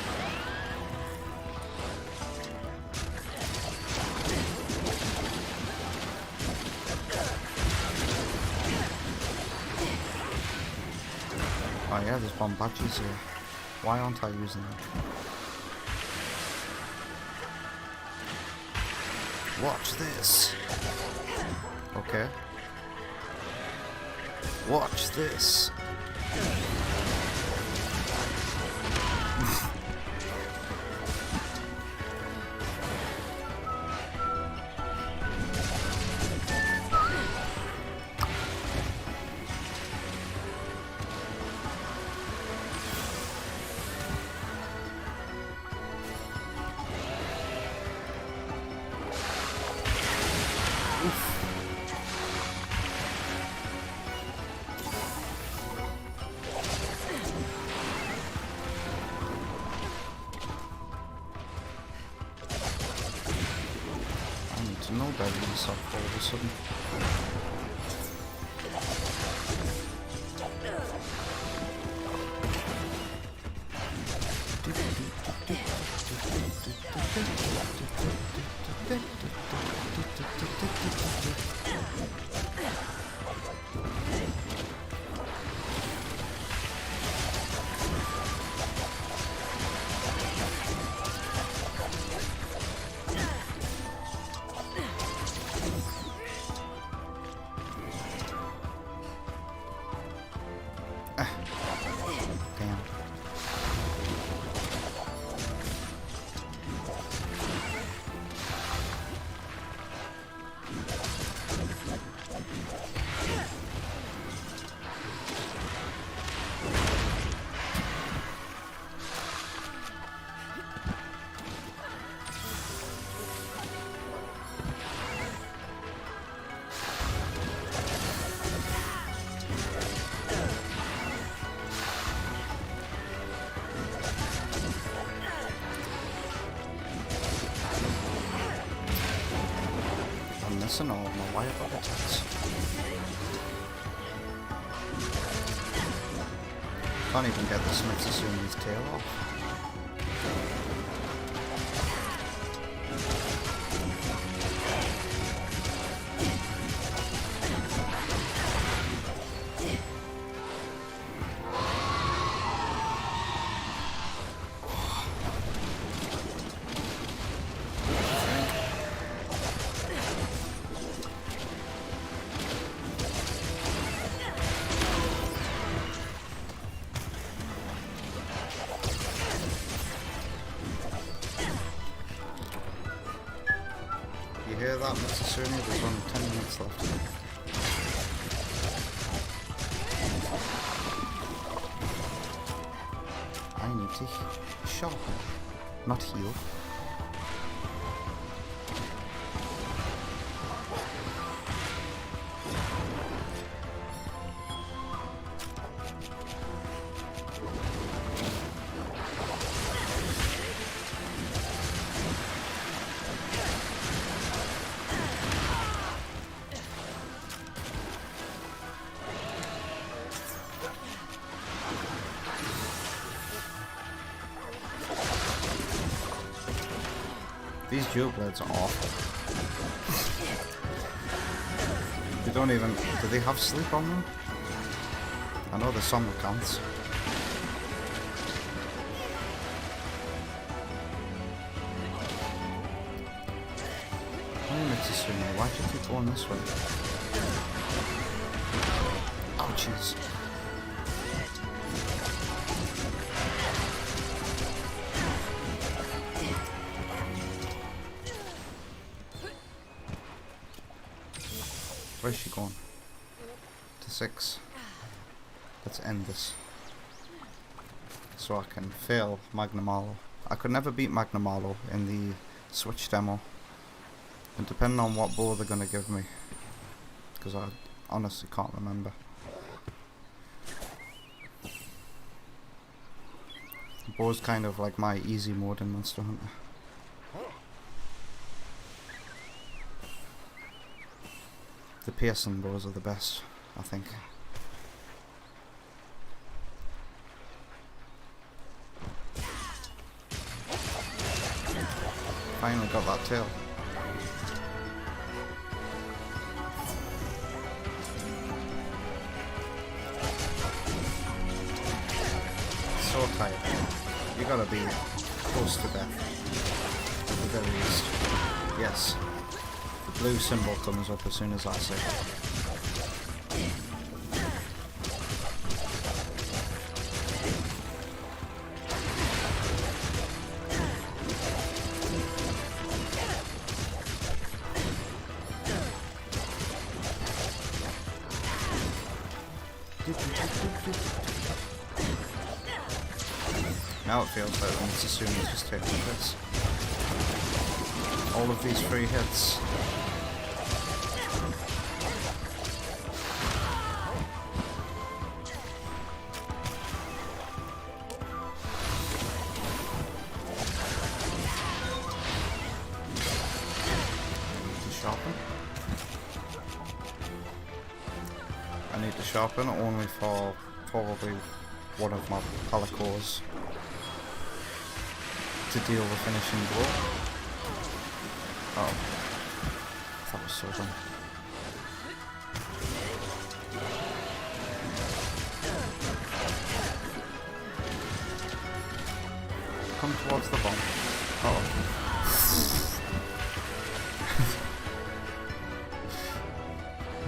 Oh yeah, there's bomb badges here. Why aren't I using them? Watch this. Okay. Watch this. No better than soft all of a sudden. Missing all of my wire attacks. Can't even get the Mitsutsune's tail off. You hear that, Mitsusune? There's only 10 minutes left. I need to sharpen, not heal. These dual blades are awful. They don't even... Do they have sleep on them? I know the song counts. Oh, Mitsusumi, why'd you keep going this way? Ouchies. Where's she going? To 6. Let's end this. So I can fail Magnamalo. I could never beat Magnamalo in the Switch demo. And depending on what bow they're gonna give me. Because I honestly can't remember. The bow's kind of like my easy mode in Monster Hunter. The piercing bows are the best, I think. Finally got that tail. So tired. You gotta be close to death. At the very least. Yes. The blue symbol comes up as soon as I say it. Now it feels like when it's assuming it's just taking hits. All of these free hits. I need to sharpen only for probably one of my palicores to deal the finishing blow. Oh, that was so dumb. Come towards the bomb. Oh.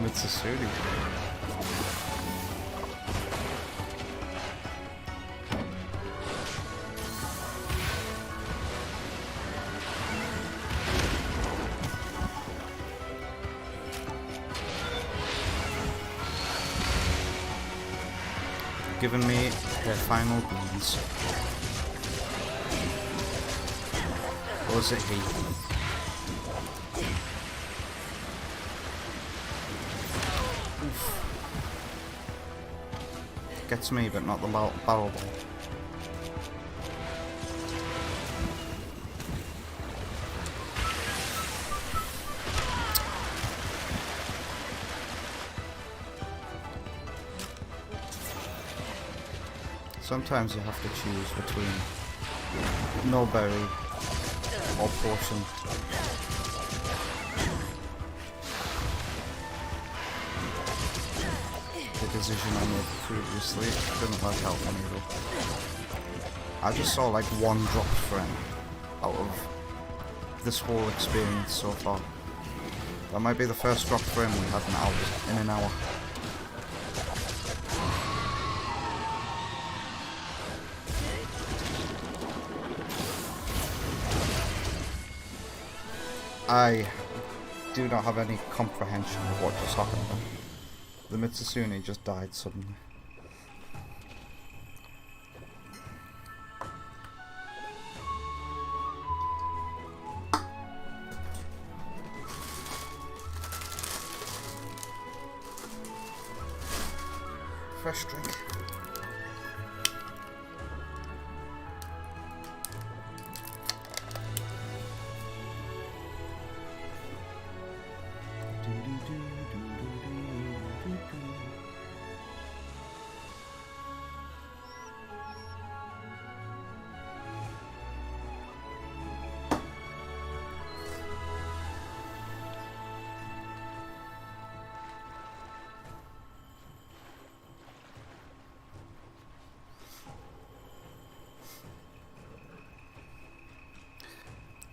Mitsusumi. Given me their final beans. Or was it he? Oof. Gets me, but not the barrel ball. Sometimes you have to choose between no berry or potion. The decision I made previously didn't work out for me though. I just saw like one drop frame out of this whole experience so far. That might be the first drop frame we had in an hour. I do not have any comprehension of what just happened there. The Mitsusumi just died suddenly. Fresh drink.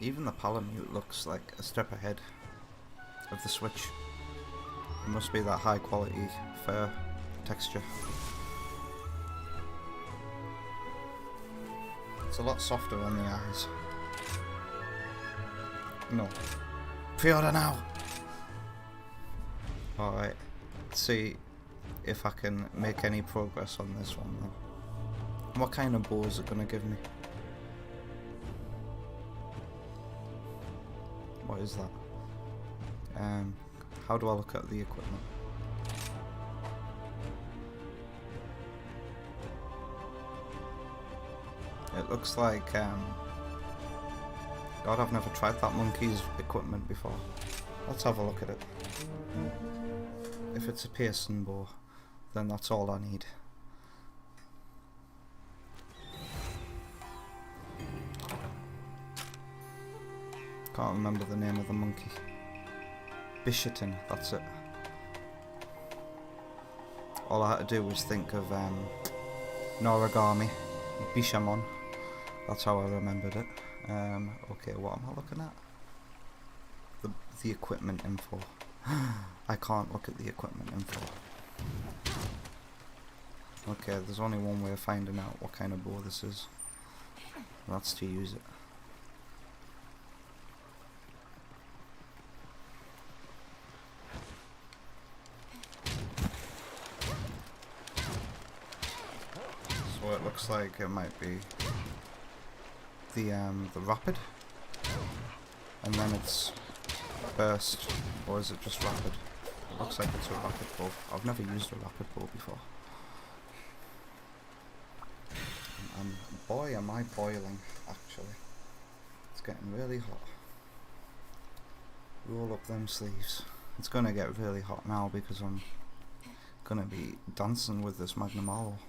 Even the palamute looks like a step ahead of the Switch. It must be that high quality fur texture. It's a lot softer on the eyes. No. Pre-order now! Alright, let's see if I can make any progress on this one then. What kind of bow is it gonna give me? What is that? How do I look at the equipment? It looks like, God, I've never tried that monkey's equipment before. Let's have a look at it. If it's a piercing bow, then that's all I need. Can't remember the name of the monkey. Bishatin, that's it. All I had to do was think of Noragami, Bishamon. That's how I remembered it. Okay, what am I looking at? The equipment info. I can't look at the equipment info. Okay, there's only one way of finding out what kind of bow this is. That's to use it. So it looks like it might be the rapid, and then it's burst, or is it just rapid? It looks like it's a rapid bow. I've never used a rapid bow before. And boy am I boiling, actually. It's getting really hot. Roll up them sleeves. It's gonna get really hot now because I'm gonna be dancing with this Magnum Aloe.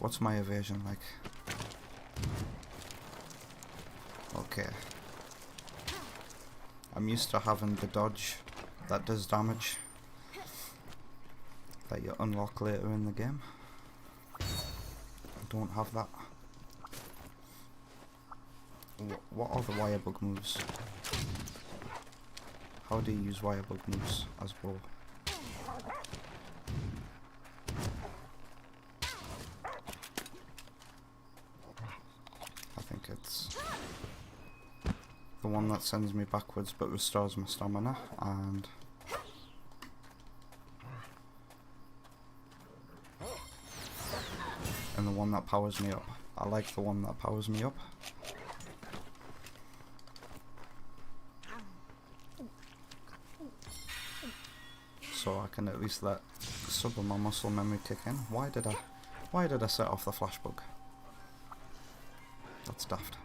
What's my evasion like? Okay. I'm used to having the dodge that does damage that you unlock later in the game. I don't have that. What are the wirebug moves? How do you use wirebug moves as bow? I think it's the one that sends me backwards but restores my stamina, and the one that powers me up. I like the one that powers me up. So I can at least let some of my muscle memory kick in. Why did I set off the flash bug? That's daft.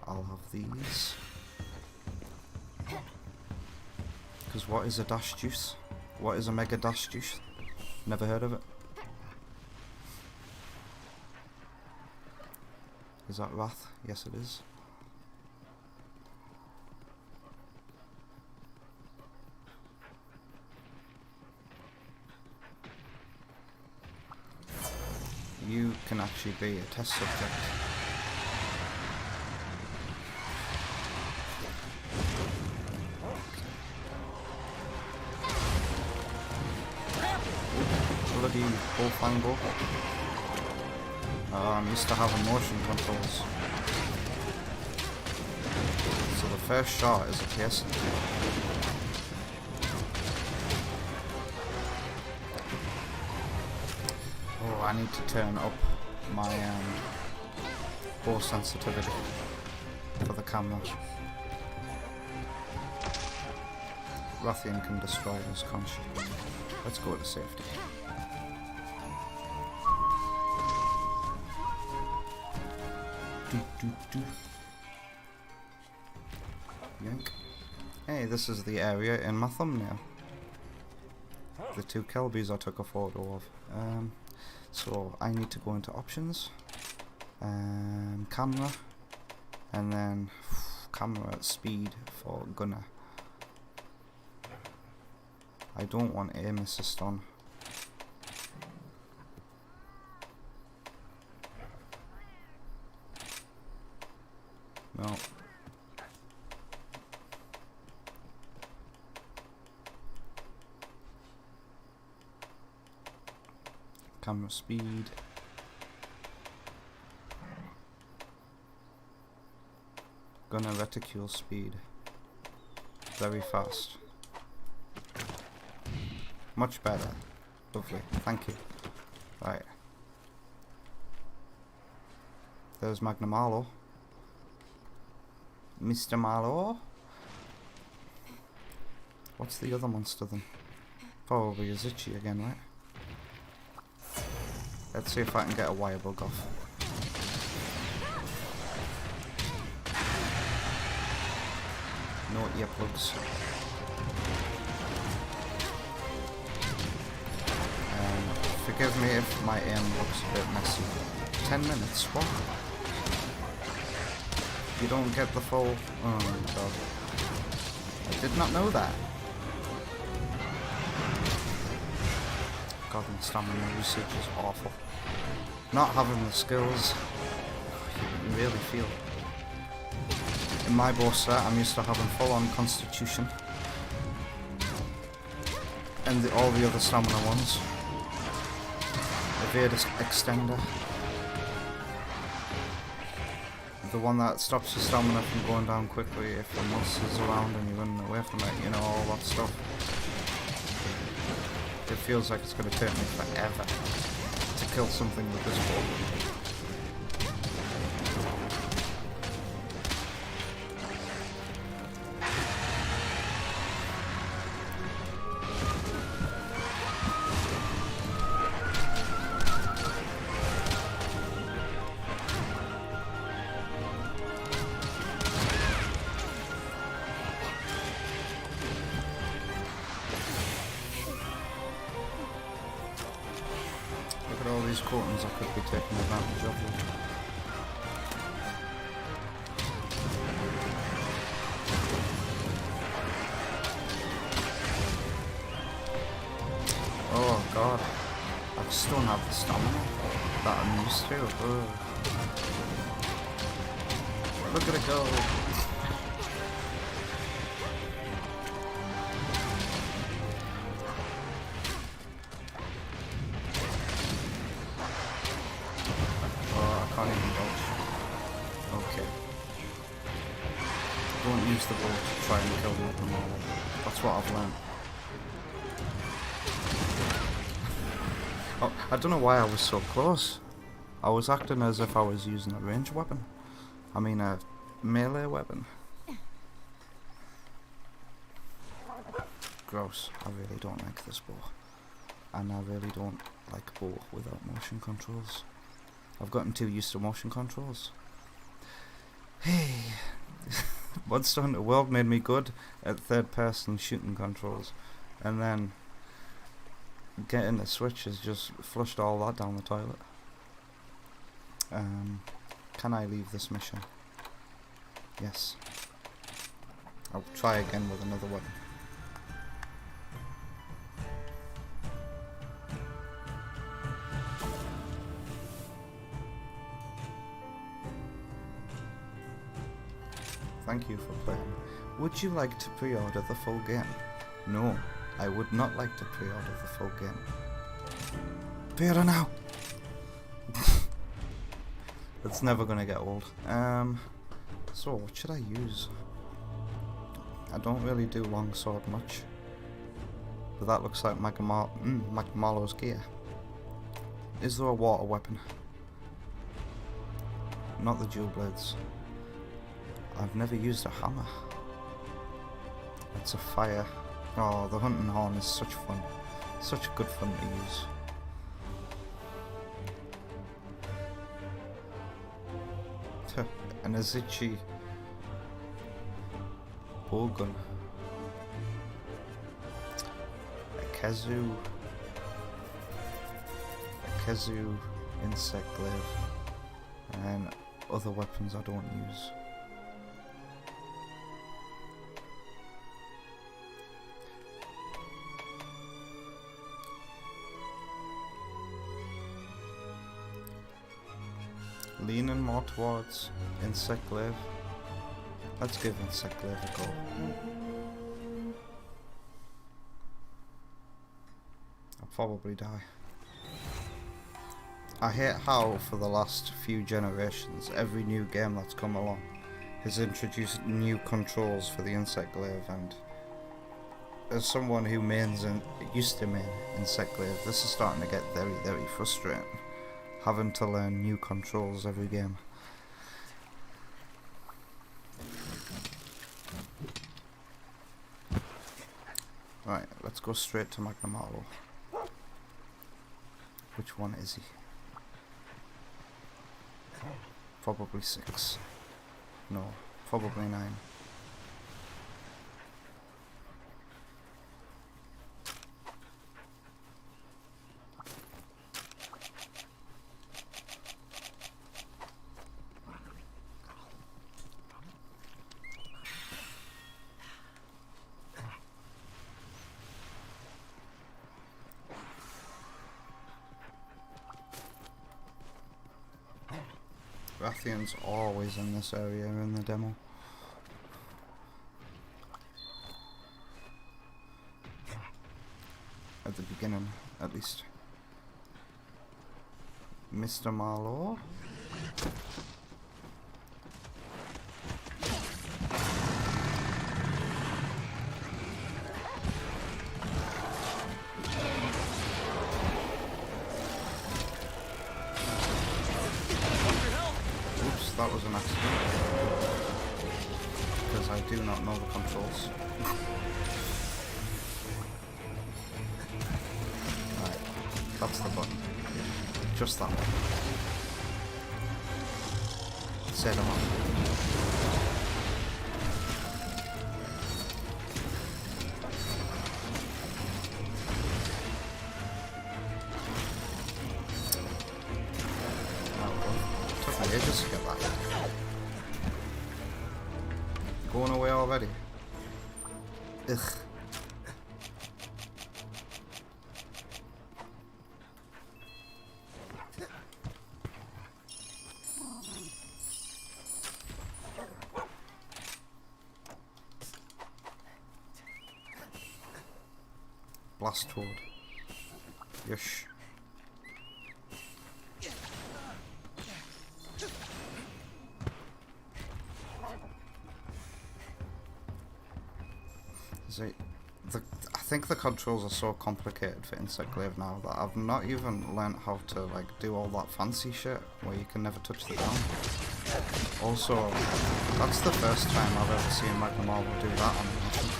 I'll have these. Because what is a dash juice? What is a mega dash juice? Never heard of it. Is that Wrath? Yes it is. You can actually be a test subject. Bloody Bullfango. I'm used to having motion controls. So the first shot is a piercing. Oh, I need to turn up my bow sensitivity for the camera. Rathian can destroy us, can't she? Let's go to safety. Yank. Hey, this is the area in my thumbnail. The two Kelbies I took a photo of. So I need to go into options, camera, and then camera speed for gunner. I don't want aim assist on. No. Camera speed. Gunner reticule speed. Very fast. Much better. Lovely. Thank you. Right. There's Magnum Marlowe. Mr. Marlowe. What's the other monster then? Probably is itchy again, right? Let's see if I can get a wire bug off. No earplugs. Forgive me if my aim looks a bit messy. 10 minutes? What? You don't get the full... Oh my god. I did not know that. God, the stamina usage is awful. Not having the skills, you can really feel it. In my bow set, I'm used to having full-on constitution. And all the other stamina ones. Evade extender. The one that stops your stamina from going down quickly if the monster's around and you're running away from it, you know, all that stuff. It feels like it's going to take me forever to kill something with this bow. All these coatings I could be taking advantage of them. Oh god, I just don't have the stamina that I'm used to. Ugh. Look at it go. Don't use the bow to try and kill them at the moment. That's what I've learned. Oh, I don't know why I was so close. I was acting as if I was using a ranged weapon. I mean a melee weapon. Gross. I really don't like this bow. And I really don't like bow without motion controls. I've gotten too used to motion controls. Hey. Monster Hunter World made me good at third person shooting controls, and then getting the Switch has just flushed all that down the toilet. Can I leave this mission? Yes. I'll try again with another weapon. Thank you for playing. Would you like to pre-order the full game? No, I would not like to pre-order the full game. Pre-order now! That's never gonna get old. So what should I use? I don't really do longsword much. But that looks like Marlowe's gear. Is there a water weapon? Not the dual blades. I've never used a hammer. It's a fire. Oh, the hunting horn is such fun. Such good fun to use. An Azichi bow gun. A Kezu insect glaive. And other weapons I don't use. Leaning more towards insect glaive Let's give Insect Glaive a go. I'll probably die. I hate how for the last few generations every new game that's come along has introduced new controls for the Insect Glaive, and as someone who used to main Insect Glaive, this is starting to get very, very frustrating, having to learn new controls every game. Right, let's go straight to Magnamalo. Which one is he? Probably 6. No, probably 9. Rathian's always in this area in the demo. At the beginning, at least. Mr. Marlowe. That was an accident, because I do not know the controls. Right, that's the button. Just that one. Set him up. Just get that. Going away already. Ugh. Blast Toad. Yush. I think the controls are so complicated for Insect Glaive now that I've not even learnt how to like do all that fancy shit where you can never touch the ground. Also, that's the first time I've ever seen Magnamalo do that on the mission.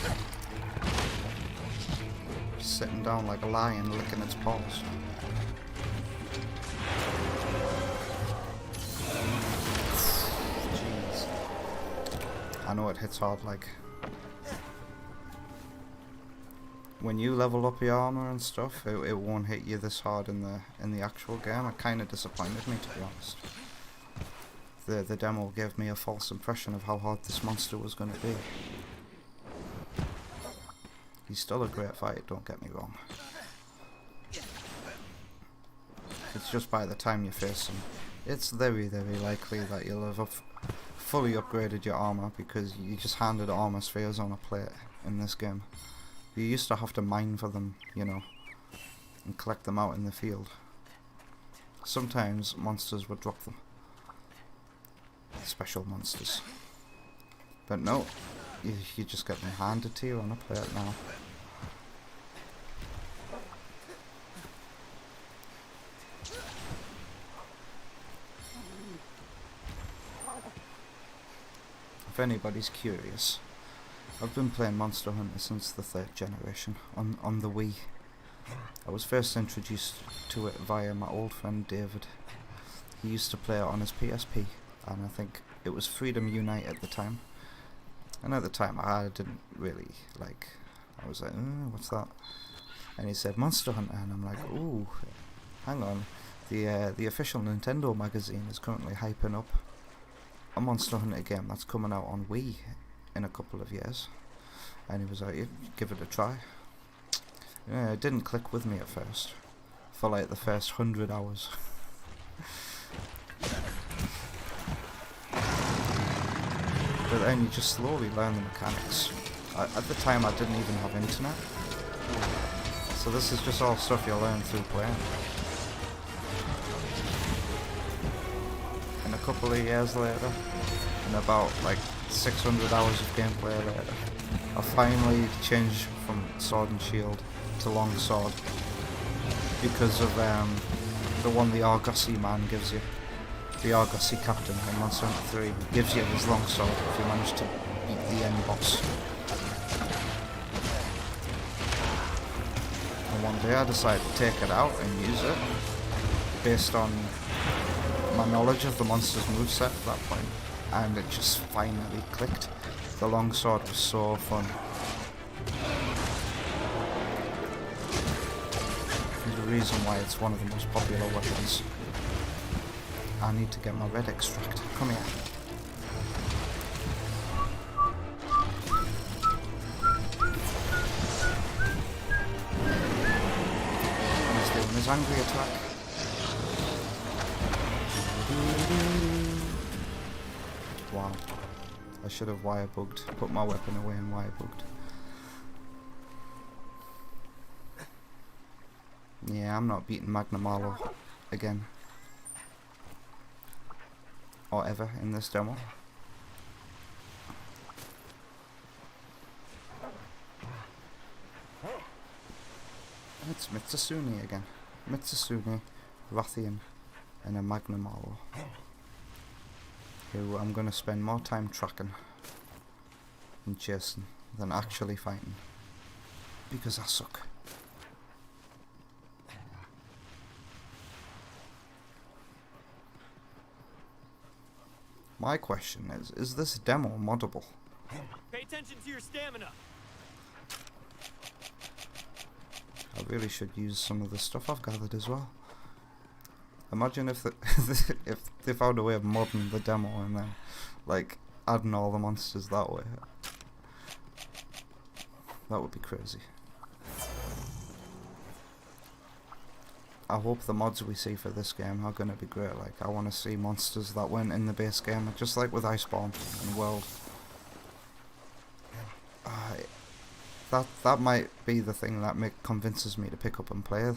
Just sitting down like a lion licking its paws. Jeez. I know it hits hard like. When you level up your armor and stuff, it won't hit you this hard in the actual game. It kind of disappointed me, to be honest. The demo gave me a false impression of how hard this monster was going to be. He's still a great fight, don't get me wrong. It's just by the time you face him, it's very, very likely that you'll have fully upgraded your armor, because you just handed armor spheres on a plate in this game. You used to have to mine for them, you know, and collect them out in the field. Sometimes monsters would drop them. Special monsters. But no, you just get them handed to you on a plate now. If anybody's curious, I've been playing Monster Hunter since the 3rd generation on the Wii. I was first introduced to it via my old friend David. He used to play it on his PSP, and I think it was Freedom Unite at the time. And at the time I didn't really like, I was like, what's that? And he said Monster Hunter, and I'm like, ooh, hang on. The official Nintendo magazine is currently hyping up a Monster Hunter game that's coming out on Wii in a couple of years. And he was like, yeah, give it a try. Yeah, it didn't click with me at first, for like the first 100 hours. but then you just slowly learn the mechanics. At the time I didn't even have internet, so this is just all stuff you learn through playing. And a couple of years later, and about like 600 hours of gameplay later, I finally changed from sword and shield to long sword because of the one the Argosy man gives you. The Argosy captain in Monster Hunter 3 gives you his long sword if you manage to beat the end boss. And one day I decided to take it out and use it based on my knowledge of the monster's moveset at that point, and it just finally clicked. The longsword was so fun. There's a reason why it's one of the most popular weapons. I need to get my red extract. Come here. And he's doing his angry attack. Wow. I should have wire bugged. Put my weapon away and wire bugged. Yeah, I'm not beating Magnamalo again. Or ever in this demo. It's Mitsasune again. Mitsasune, Rathian, and a Magnamalo, who I'm going to spend more time tracking and chasing than actually fighting, because I suck. My question is this demo moddable? Pay attention to your stamina. I really should use some of the stuff I've gathered as well. Imagine if if they found a way of modding the demo and then like adding all the monsters that way. That would be crazy. I hope the mods we see for this game are going to be great. Like, I want to see monsters that weren't in the base game, just like with Iceborne and World. That might be the thing that convinces me to pick up and play it.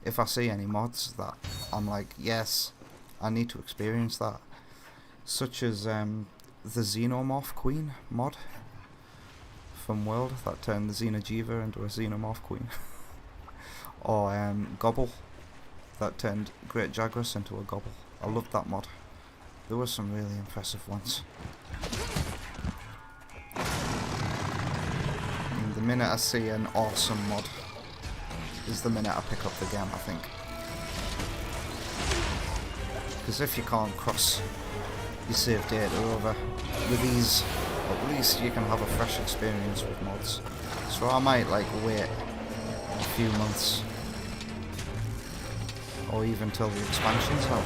If I see any mods that I'm like, yes, I need to experience that. Such as the Xenomorph Queen mod from World that turned the Xenojiva into a Xenomorph Queen. Or Gobble that turned Great Jagras into a Gobble. I loved that mod. There were some really impressive ones. And the minute I see an awesome mod is the minute I pick up the game, I think. Because if you can't cross your save data over with ease, at least you can have a fresh experience with mods. So I might like wait a few months, or even till the expansion's out.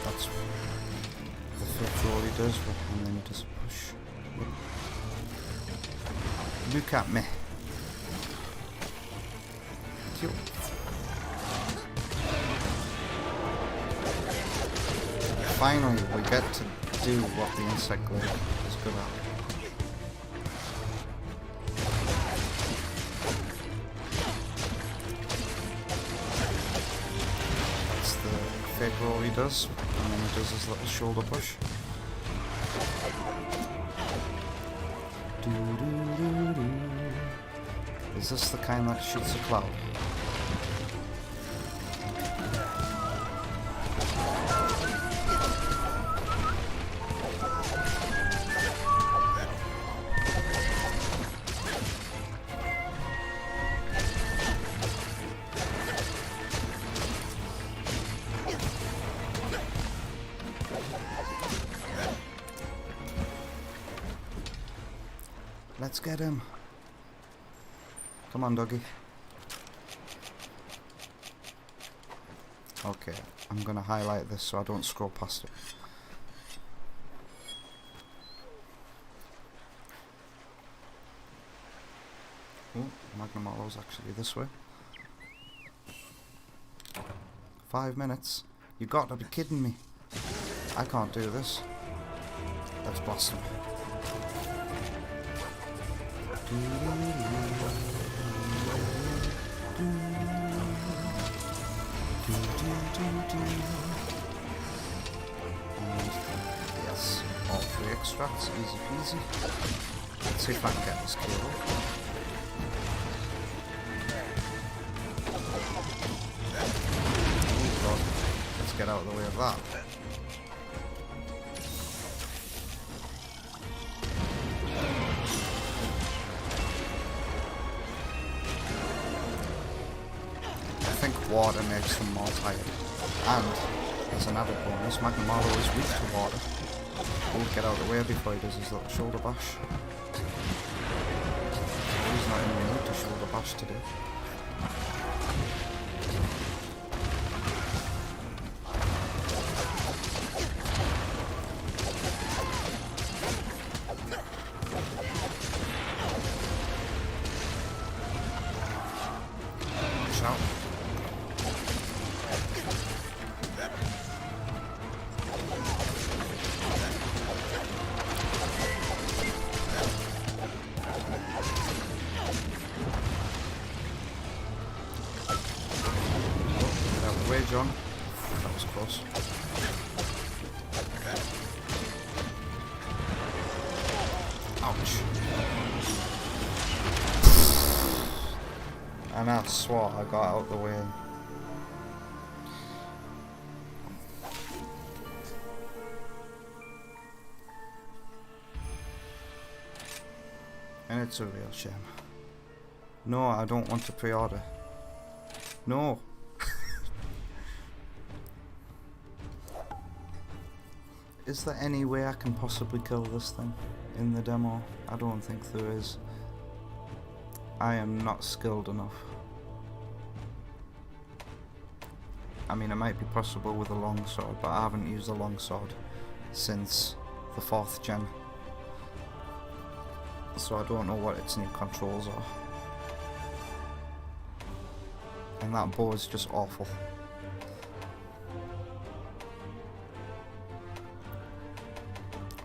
That's the first roll he does, and then he does a push. Look at me. Kill. Finally, we get to do what the insect glaive is good at. That's the fake roll he does, and then he does his little shoulder push. Is this the kind that shoots a cloud? Let's get him. Come on, doggy. Okay, I'm gonna highlight this so I don't scroll past it. Magnamalo's actually this way. 5 minutes? You got to be kidding me. I can't do this. Let's blast him. And yes, all 3 extracts, easy peasy. Let's see if I can get this cable. Oh god, let's get out of the way of that. I think water makes them more tired. And, as an added bonus, Magnamalo is weak to water. We'll get out of the way before he does his little shoulder bash. He's not in the mood to shoulder bash today. Watch out. Way, John. That was close. Ouch. And I swore I got out the way. And it's a real shame. No, I don't want to pre-order. No. Is there any way I can possibly kill this thing in the demo? I don't think there is. I am not skilled enough. I mean, it might be possible with a longsword, but I haven't used a longsword since the 4th gen. So I don't know what its new controls are. And that bow is just awful.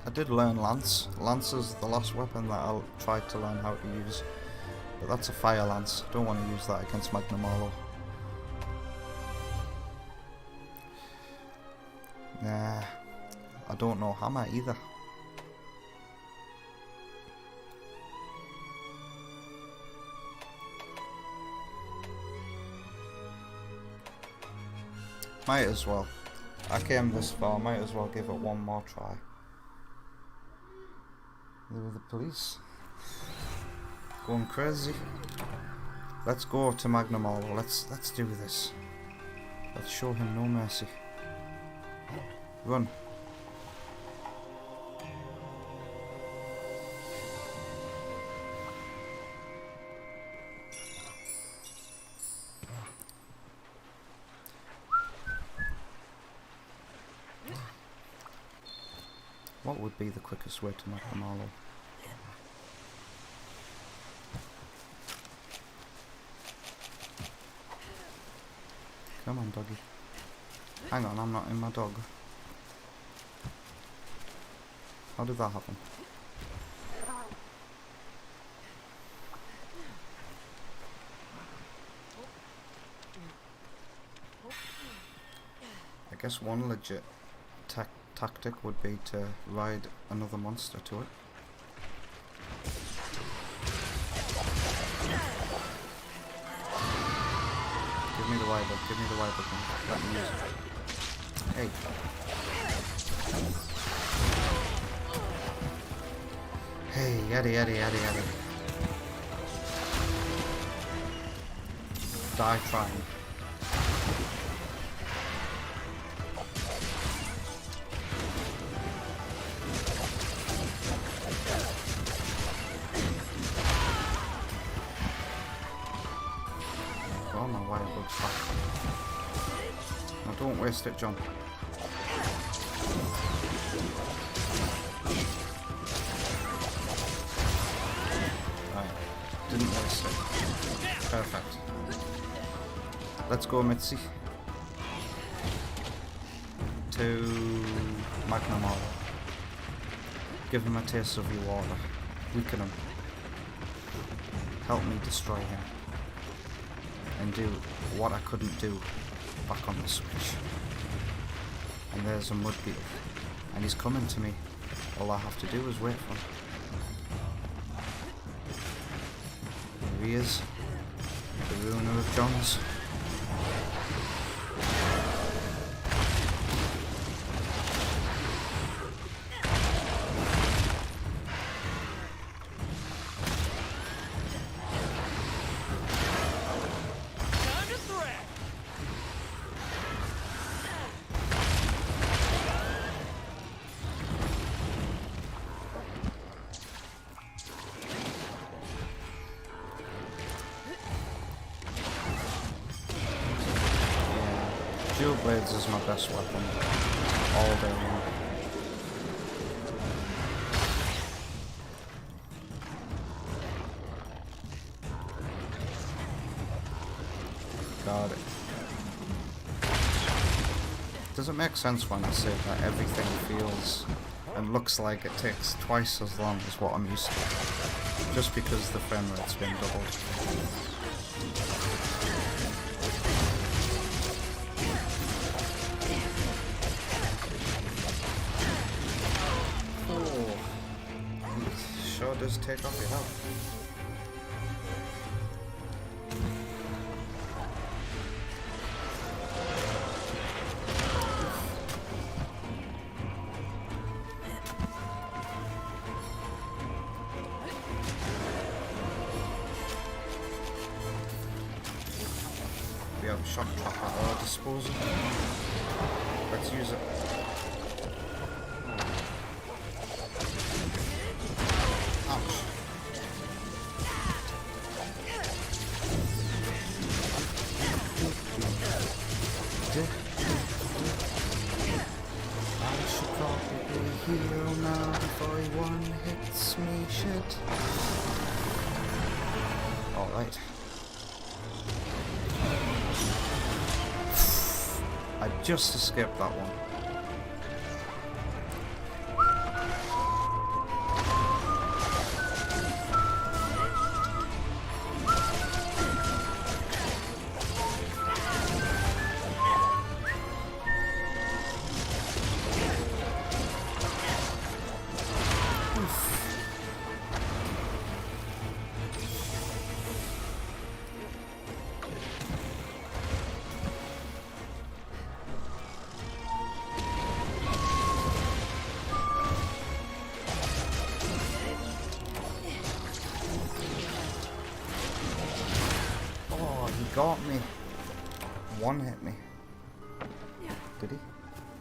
I did learn Lance. Lance is the last weapon that I tried to learn how to use. But that's a fire lance. Don't want to use that against Magnamalo. Nah. I don't know hammer either. Might as well. I came this far, might as well give it one more try. There were the police. Going crazy. Let's go to Magnamalo. Let's do this. Let's show him no mercy. Run. What would be the quickest way to Magnamalo? Come on, doggy. Hang on, I'm not in my dog. How did that happen? I guess one legit tactic would be to ride another monster to it. Give me the Y button, give me the Y button. Let me use it. Hey. Hey, yaddy. Die trying. Oh, my wire bug's back. Now don't waste it, John. Right, didn't waste it. Perfect. Let's go, Mitzi. To Magnum Order. Give him a taste of your water. Weaken him. Help me destroy him. And do what I couldn't do back on the Switch. And there's a mud beetle. And he's coming to me. All I have to do is wait for him. Here he is. The ruiner of Johns. Time to threat. Dual blades is my best weapon all day long. Got it. Does it make sense when I say that everything feels and looks like it takes twice as long as what I'm used to? Just because the frame rate's been doubled. Sure does take off your health. We have a shock trap at our disposal. Let's use it. Ouch. I should probably heal now before he one hits me shit. Alright. I just escaped that one. Got me. One hit me. Did he?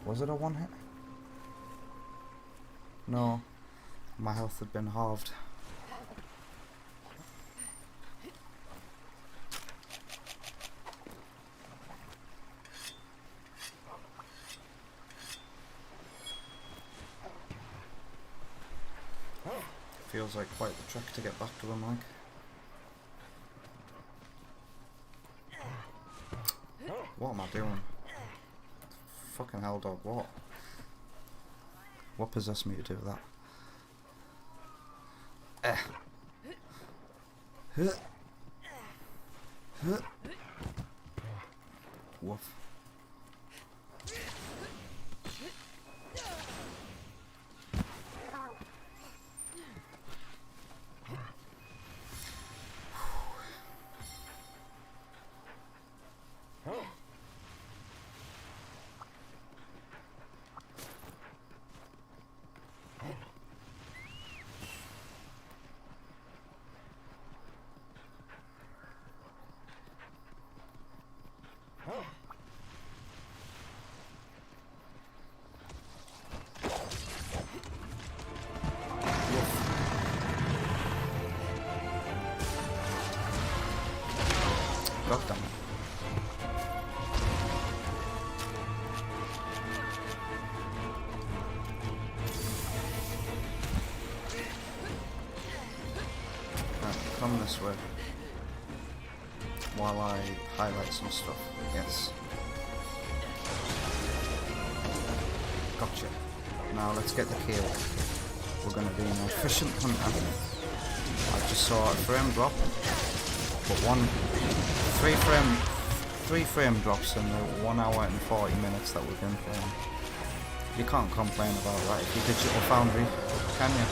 Was it a one hit? No. My health had been halved. Feels like quite the trek to get back to him, like. What am I doing? Fucking hell, dog, what? What possessed me to do that? Woof. God damn it. Right, come this way. while I highlight some stuff. Yes. Gotcha. Now let's get the kill. We're going to be an efficient hunter. I just saw a frame drop, but three frame drops in the 1 hour and 40 minutes that we've been playing. You can't complain about that if you're Digital Foundry, can you?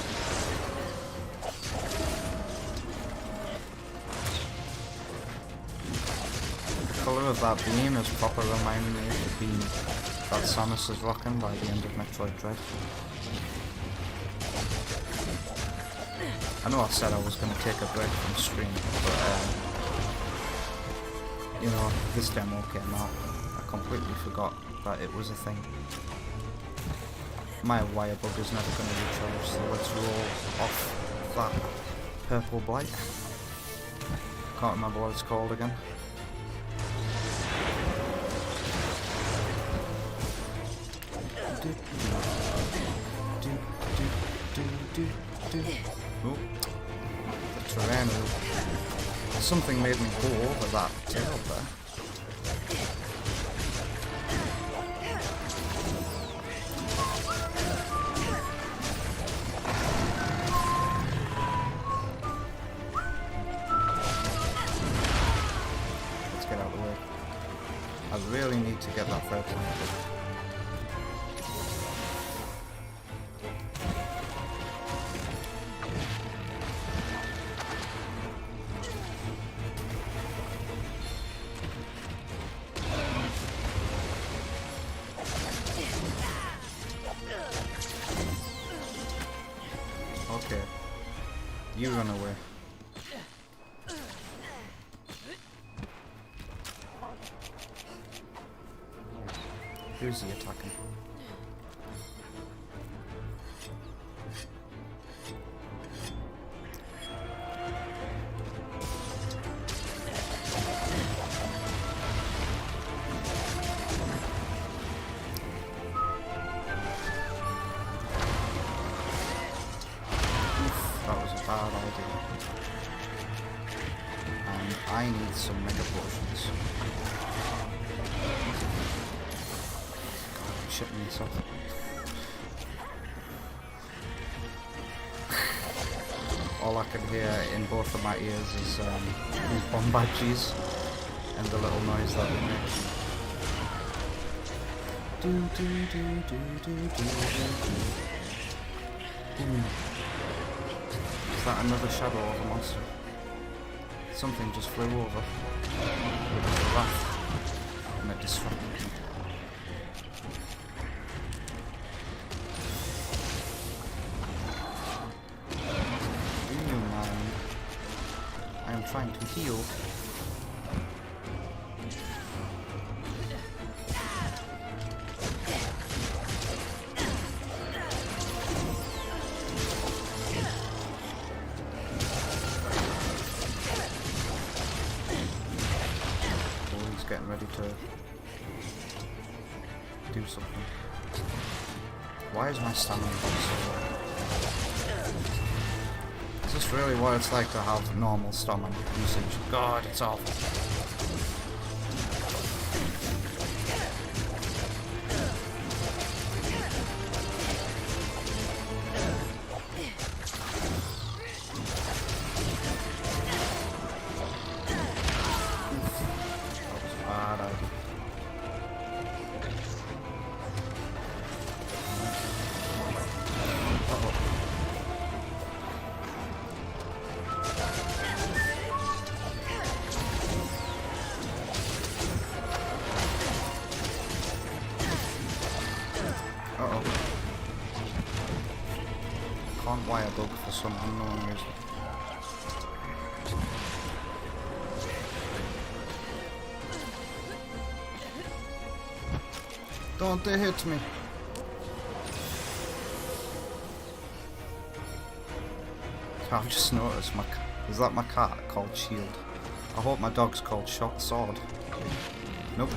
The colour of that beam is proper reminding me of the beam that Samus is rocking by the end of Metroid Dread. I know I said I was going to take a break from stream, but you know, this demo came out. I completely forgot that it was a thing. My wire bug is never going to recharge, so let's roll off that purple blight. Can't remember what it's called again. Oh, the terrain. Something made me go over that tail there. Let's get out of the way. I really need to get that third time. Okay, you run away. Who's he attacking? That was a bad idea. And I need some mega potions. God, I'm shitting myself. All I can hear in both of my ears is these bomb badges and the little noise that they make. Do do do do do do do. Is that another shadow of a monster? Something just flew over. It was a rat, and it distracted me. Do you mind? I am trying to heal. Getting ready to do something. Why is my stamina so low? Is this really what it's like to have normal stamina usage? God, it's awful. Can't wire bug for some unknown reason. Don't they hit me? I've just noticed is that my cat called Shield? I hope my dog's called Sword. Nope.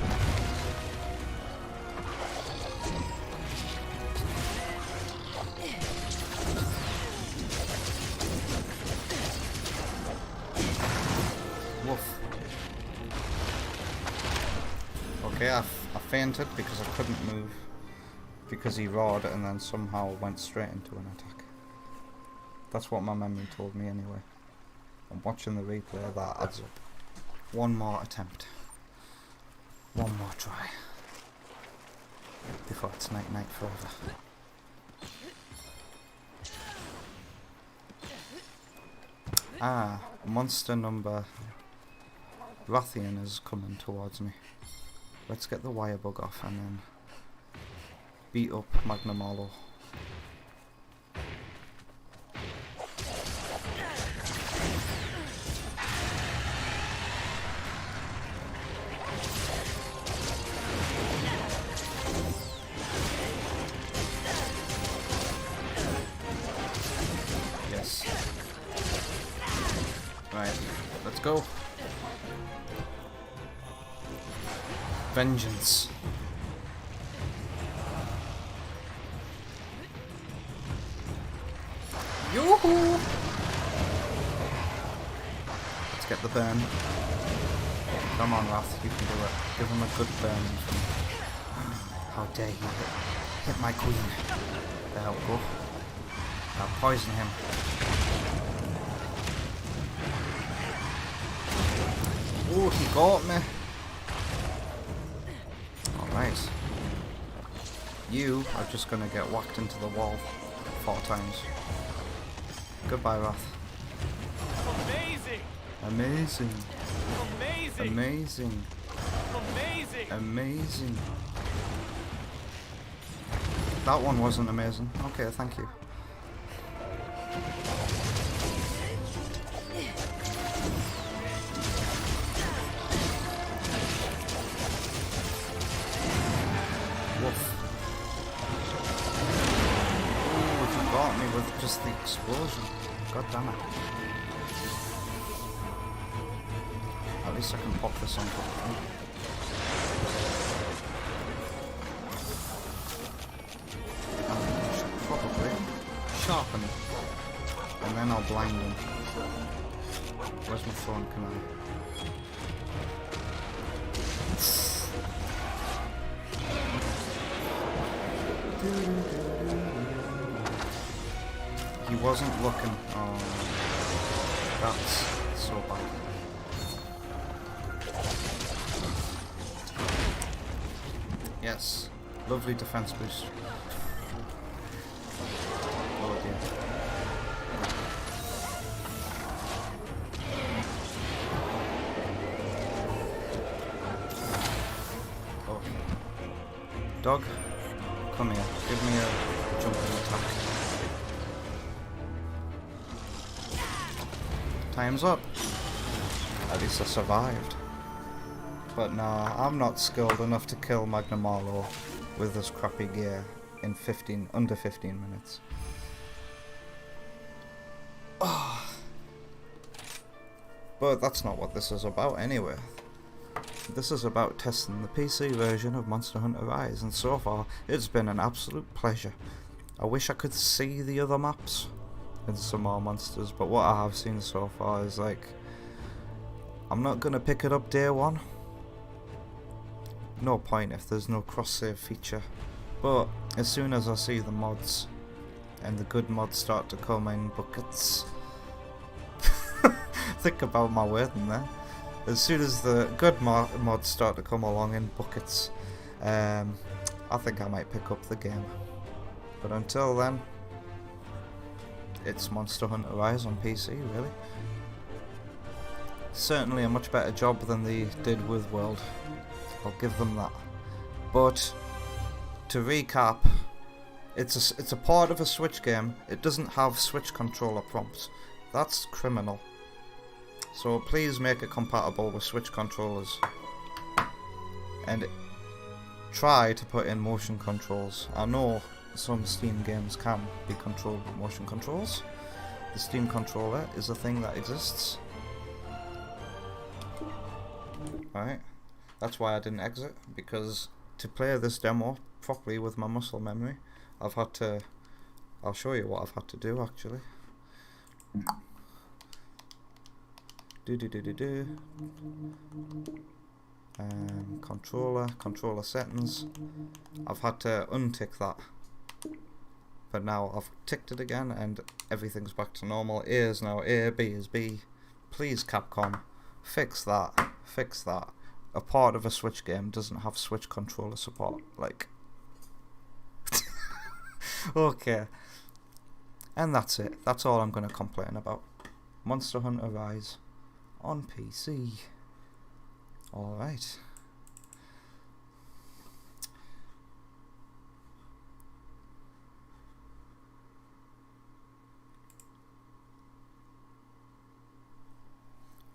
Woof. Okay, I fainted because I couldn't move. Because he roared and then somehow went straight into an attack. That's what my memory told me anyway. I'm watching the replay, that adds up. One more attempt. One more try. Before it's night night forever. Ah, monster number Rathian is coming towards me. Let's get the wire bug off and then beat up Magnamalo. Yes. Right, let's go. Vengeance. Yoo-hoo! Let's get the burn. Come on, Wrath, you can do it. Give him a good burn. How dare he hit my queen. There we go. Now poison him. Oh, he got me. Alright. You are just gonna get whacked into the wall 4 times. Goodbye, Wrath. Amazing! Amazing. Amazing! Amazing. Amazing! Amazing. That one wasn't amazing. Okay, thank you. Woof. Ooh, you got me with just the explosion. God damn it. At least I can pop this on top of me. I should probably sharpen it. And then I'll blind him. Where's my phone? Can I? He wasn't looking. Oh, that's so bad. Yes, lovely defense boost. Oh dear. Oh. Dog, come here. Give me a jumping attack. Time's up. At least I survived. But nah, I'm not skilled enough to kill Magnamalo with this crappy gear in under 15 minutes. Oh. But that's not what this is about anyway. This is about testing the PC version of Monster Hunter Rise, and so far it's been an absolute pleasure. I wish I could see the other maps and some more monsters, but what I have seen so far is like, I'm not gonna pick it up day one. No point if there's no cross-save feature. But as soon as I see the mods and the good mods start to come in buckets, think about my wording there. As soon as the good mods start to come along in buckets, I think I might pick up the game. But until then, it's Monster Hunter Rise on PC, really. Certainly a much better job than they did with World. I'll give them that. But to recap, it's a part of a Switch game. It doesn't have Switch controller prompts. That's criminal. So please make it compatible with Switch controllers. And try to put in motion controls. I know some Steam games can be controlled with motion controls. The Steam controller is a thing that exists. Right. That's why I didn't exit, because to play this demo properly with my muscle memory, I've had to... I'll show you what I've had to do actually. Controller settings. I've had to untick that, but now I've ticked it again and everything's back to normal. A is now A, B is B. Please Capcom, fix that, fix that. A part of a Switch game doesn't have Switch controller support, like. Okay, and that's it. That's all I'm going to complain about. Monster Hunter Rise on PC. Alright.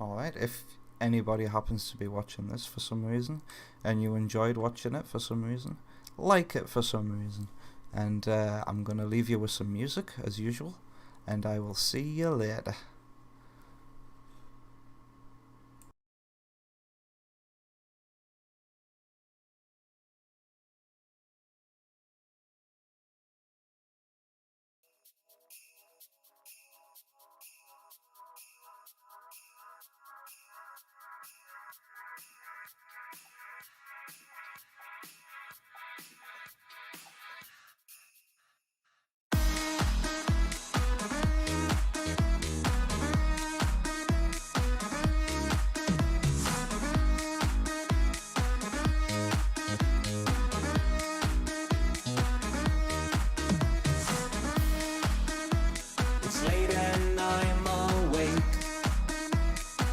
Alright, if anybody happens to be watching this for some reason and you enjoyed watching it for some reason, like it for some reason, and I'm gonna leave you with some music as usual, and I will see you later. It's late and I'm awake,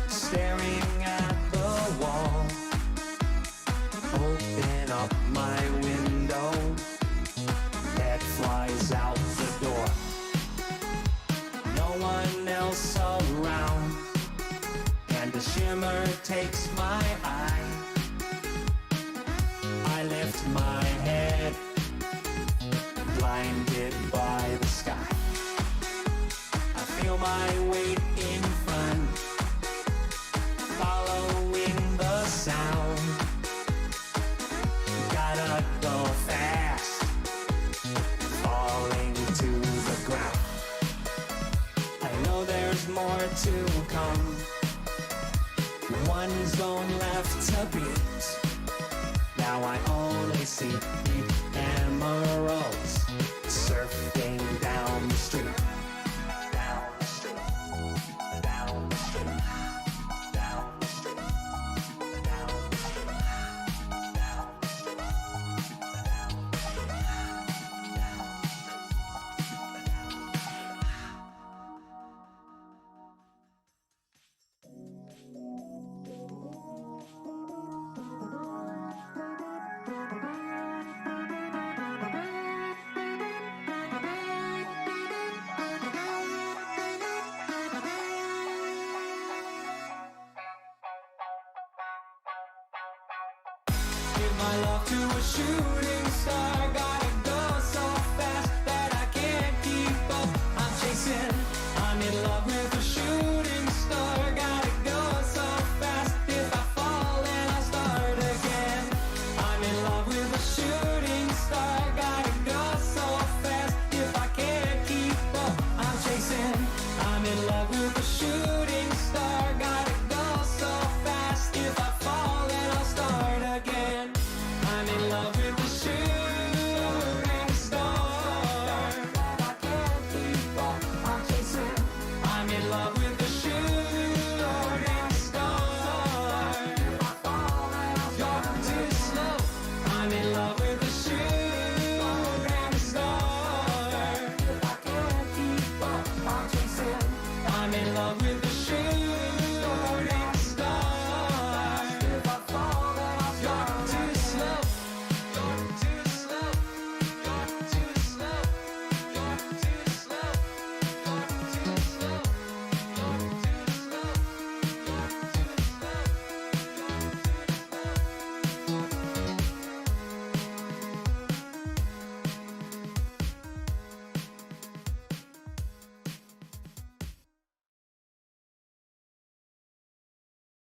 staring at the wall. Open up my window, head flies out the door. No one else around, and the shimmer takes my eye. I lift my head, blinded by the sky. I feel my weight in front, following the sound. Gotta go fast, falling to the ground. I know there's more to come, one zone left to beat. Now I only see the emeralds surfing down the street. Down the street, down the street, down the street, down the street, down the street, down the street. Give my love to a shooting star.